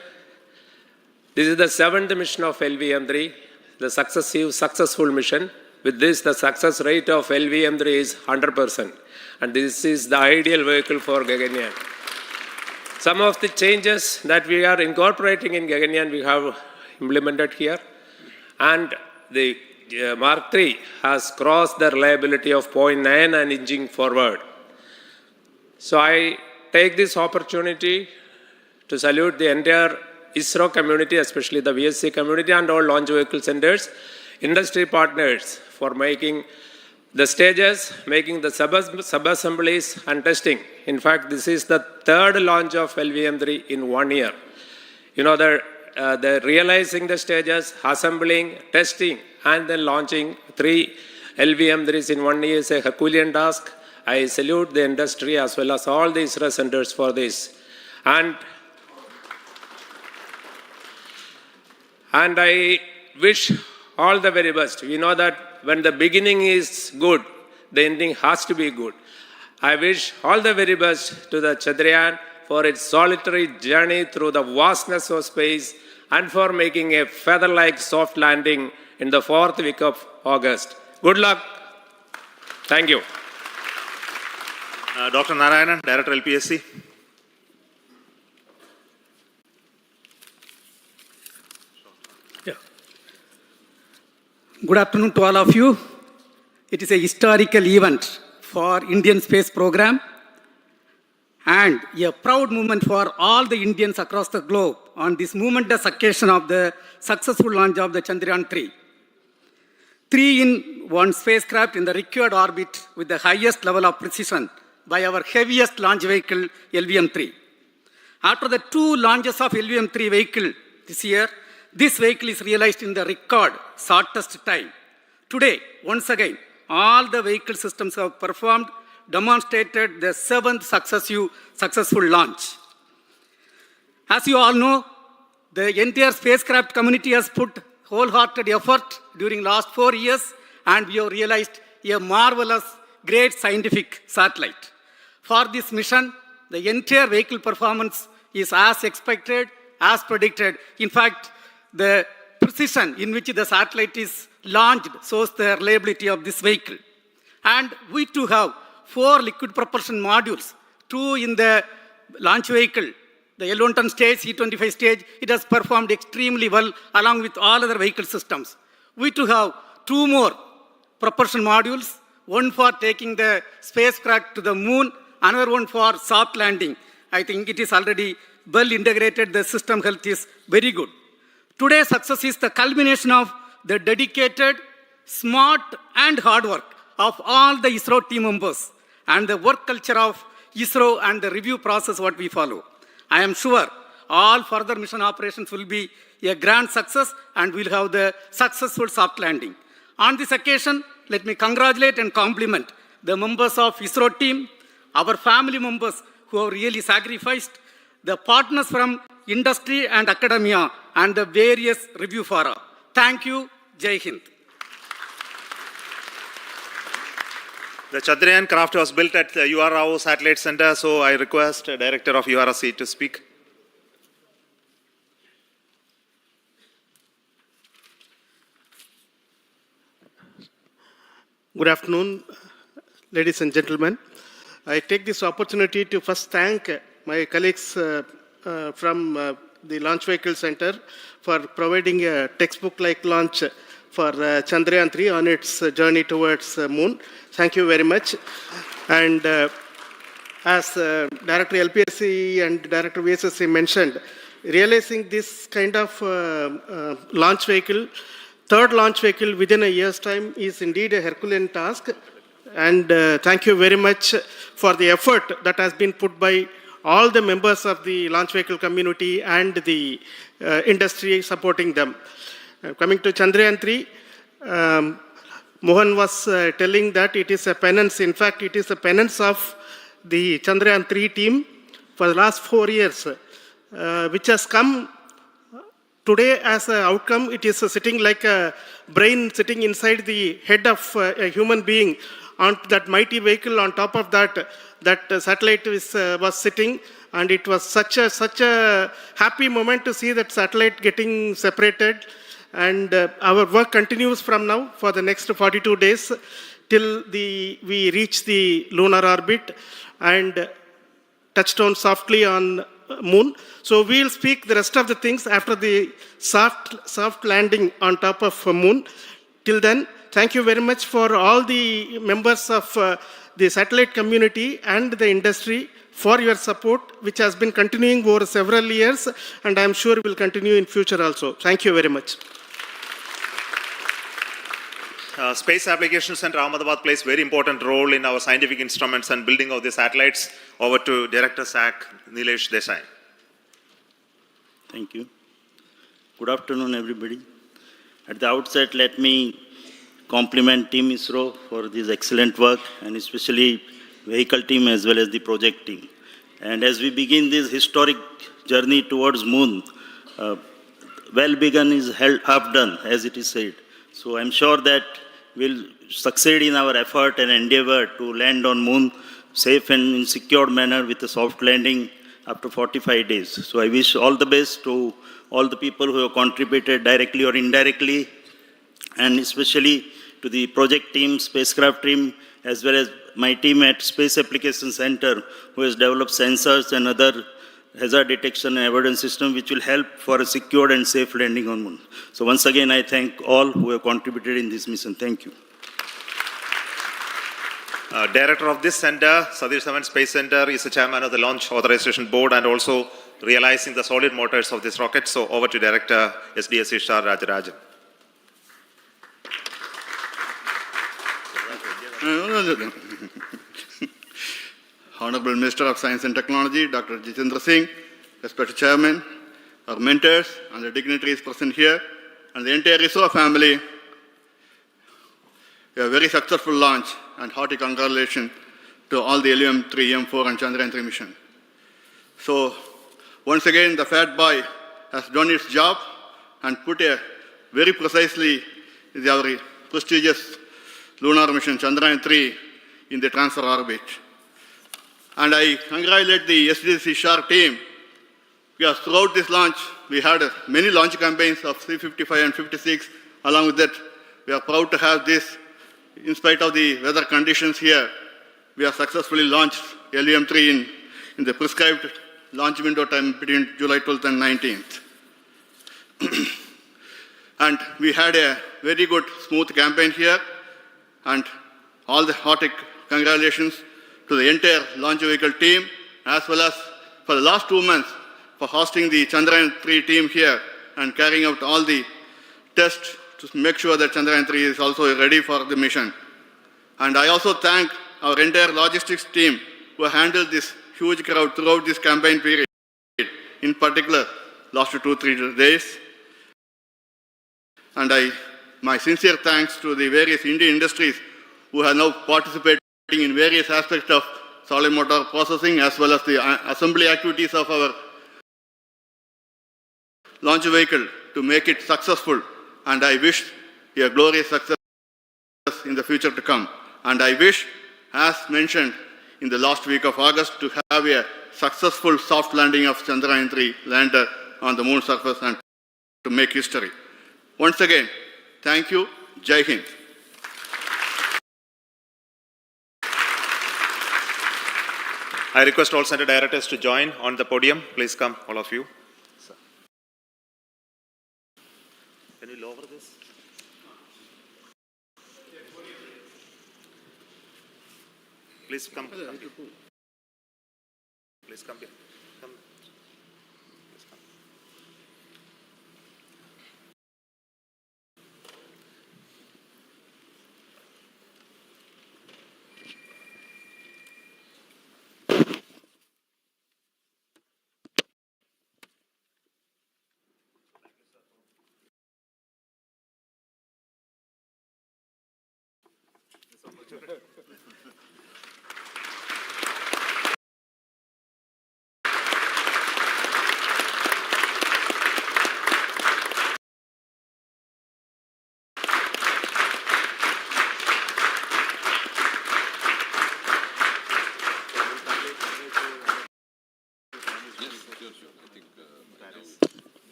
this is the 7th mission of LVM-3, the successful mission. With this, the success rate of LVM-3 is 100%. And this is the ideal vehicle for Gaganyaan. Some of the changes that we are incorporating in Gaganyaan, we have implemented here. And the Mark III has crossed the reliability of 0.9 and inching forward. So I take this opportunity to salute the entire ISRO community, especially the VSC community and all launch vehicle centers, industry partners for making the stages, making the sub-assemblies and testing. In fact, this is the 3rd launch of LVM-3 in 1 year. You know, the realizing the stages, assembling, testing, and then launching 3 LVM-3s in 1 year is a Herculean task. I salute the industry as well as all the ISRO centers for this. And I wish all the very best. We know that when the beginning is good, the ending has to be good. I wish all the very best to the Chandrayaan for its solitary journey through the vastness of space and for making a feather-like soft landing in the 4th week of August. Good luck. Thank you. Dr. Narayanan, Director LPSC. Good afternoon to all of you. It is a historical event for Indian space program and a proud moment for all the Indians across the globe on this momentous occasion of the successful launch of the Chandrayaan-3. 3-in-1 spacecraft in the required orbit with the highest level of precision by our heaviest launch vehicle, LVM-3. After the 2 launches of LVM-3 vehicle this year, this vehicle is realized in the record shortest time. Today, once again, all the vehicle systems have performed, demonstrated the 7th successful launch. As you all know, the entire spacecraft community has put wholehearted effort during last 4 years, and we have realized a marvelous, great scientific satellite. For this mission, the entire vehicle performance is as expected, as predicted. In fact, the precision in which the satellite is launched shows the reliability of this vehicle. And we too have 4 liquid propulsion modules, 2 in the launch vehicle. The L110 stage, C25 stage, it has performed extremely well along with all other vehicle systems. We too have 2 more propulsion modules, one for taking the spacecraft to the moon, another one for soft landing. I think it is already well integrated, the system health is very good. Today's success is the culmination of the dedicated, smart and hard work of all the ISRO team members and the work culture of ISRO and the review process what we follow. I am sure all further mission operations will be a grand success and we'll have the successful soft landing. On this occasion, let me congratulate and compliment the members of ISRO team, our family members who have really sacrificed, the partners from industry and academia, and the various review fora. Thank you. Jai Hind. The Chandrayaan craft was built at the UR Rao Satellite Center, so I request the Director of URSC to speak. Good afternoon, ladies and gentlemen. I take this opportunity to first thank my colleagues from the Launch Vehicle Center for providing a textbook-like launch for Chandrayaan 3 on its journey towards Moon. Thank you very much. And as Director LPSC and Director VSSC mentioned, realizing this kind of launch vehicle, third launch vehicle within a year's time is indeed a Herculean task. And thank you very much for the effort that has been put by all the members of the launch vehicle community and the industry supporting them. Coming to Chandrayaan 3, Mohan was telling that it is a penance. In fact, it is a penance of the Chandrayaan 3 team for the last 4 years, which has come today as an outcome. It is sitting like a brain sitting inside the head of a human being on that mighty vehicle. On top of that, that satellite was sitting, and it was such a happy moment to see that satellite getting separated. And our work continues from now for the next 42 days till we reach the lunar orbit and touchdown softly on Moon. So we'll speak the rest of the things after the soft landing on top of Moon. Till then, thank you very much for all the members of the satellite community and the industry for your support, which has been continuing over several years, and I'm sure will continue in future also. Thank you very much. Space Application Center Ahmedabad plays very important role in our scientific instruments and building of the satellites. Over to Director SAC, Nilesh Desai. Thank you. Good afternoon, everybody. At the outset, let me compliment Team ISRO for this excellent work, and especially vehicle team as well as the project team. And as we begin this historic journey towards Moon, well begun is half done, as it is said. So I'm sure that we'll succeed in our effort and endeavor to land on Moon safe and in secure manner with a soft landing after 45 days. So I wish all the best to all the people who have contributed directly or indirectly, and especially to the project team, spacecraft team, as well as my team at Space Application Center, who has developed sensors and other hazard detection and avoidance system, which will help for a secured and safe landing on Moon. So once again, I thank all who have contributed in this mission. Thank you. Director of this center, Satish Dhawan Space Center, is the chairman of the Launch Authorization Board and also realizing the solid motors of this rocket. So over to Director SDSC SHAR Rajarajan. Honorable Minister of Science and Technology, Dr. Jitendra Singh, respected Chairman, our mentors and the dignitaries present here, and the entire ISRO family. A very successful launch and hearty congratulations to all the LVM-3, M4 and Chandrayaan-3 mission. So, once again, the Fat Boy has done its job and put a very precisely our prestigious lunar mission Chandrayaan-3 in the transfer orbit. And I congratulate the SDSC SHAR team, because throughout this launch, we had many launch campaigns of C-55 and 56. Along with that, we are proud to have this. In spite of the weather conditions here, we have successfully launched LVM-3 in the prescribed launch window time between July 12th and 19th. And we had a very good, smooth campaign here, and all the hearty congratulations to the entire launch vehicle team, as well as for the last 2 months for hosting the Chandrayaan-3 team here and carrying out all the tests to make sure that Chandrayaan-3 is also ready for the mission. And I also thank our entire logistics team who handled this huge crowd throughout this campaign period, in particular, last 2-3 days. And my sincere thanks to the various Indian industries who are now participating in various aspects of solid motor processing as well as the assembly activities of our launch vehicle to make it successful. And I wish a glorious success in the future to come. And I wish, as mentioned in the last week of August, to have a successful soft landing of Chandrayaan-3 lander on the moon surface and to make history. Once again, thank you. Jai Hind. I request all center directors to join on the podium. Please come, all of you. Can you lower this? Please come. Please come here.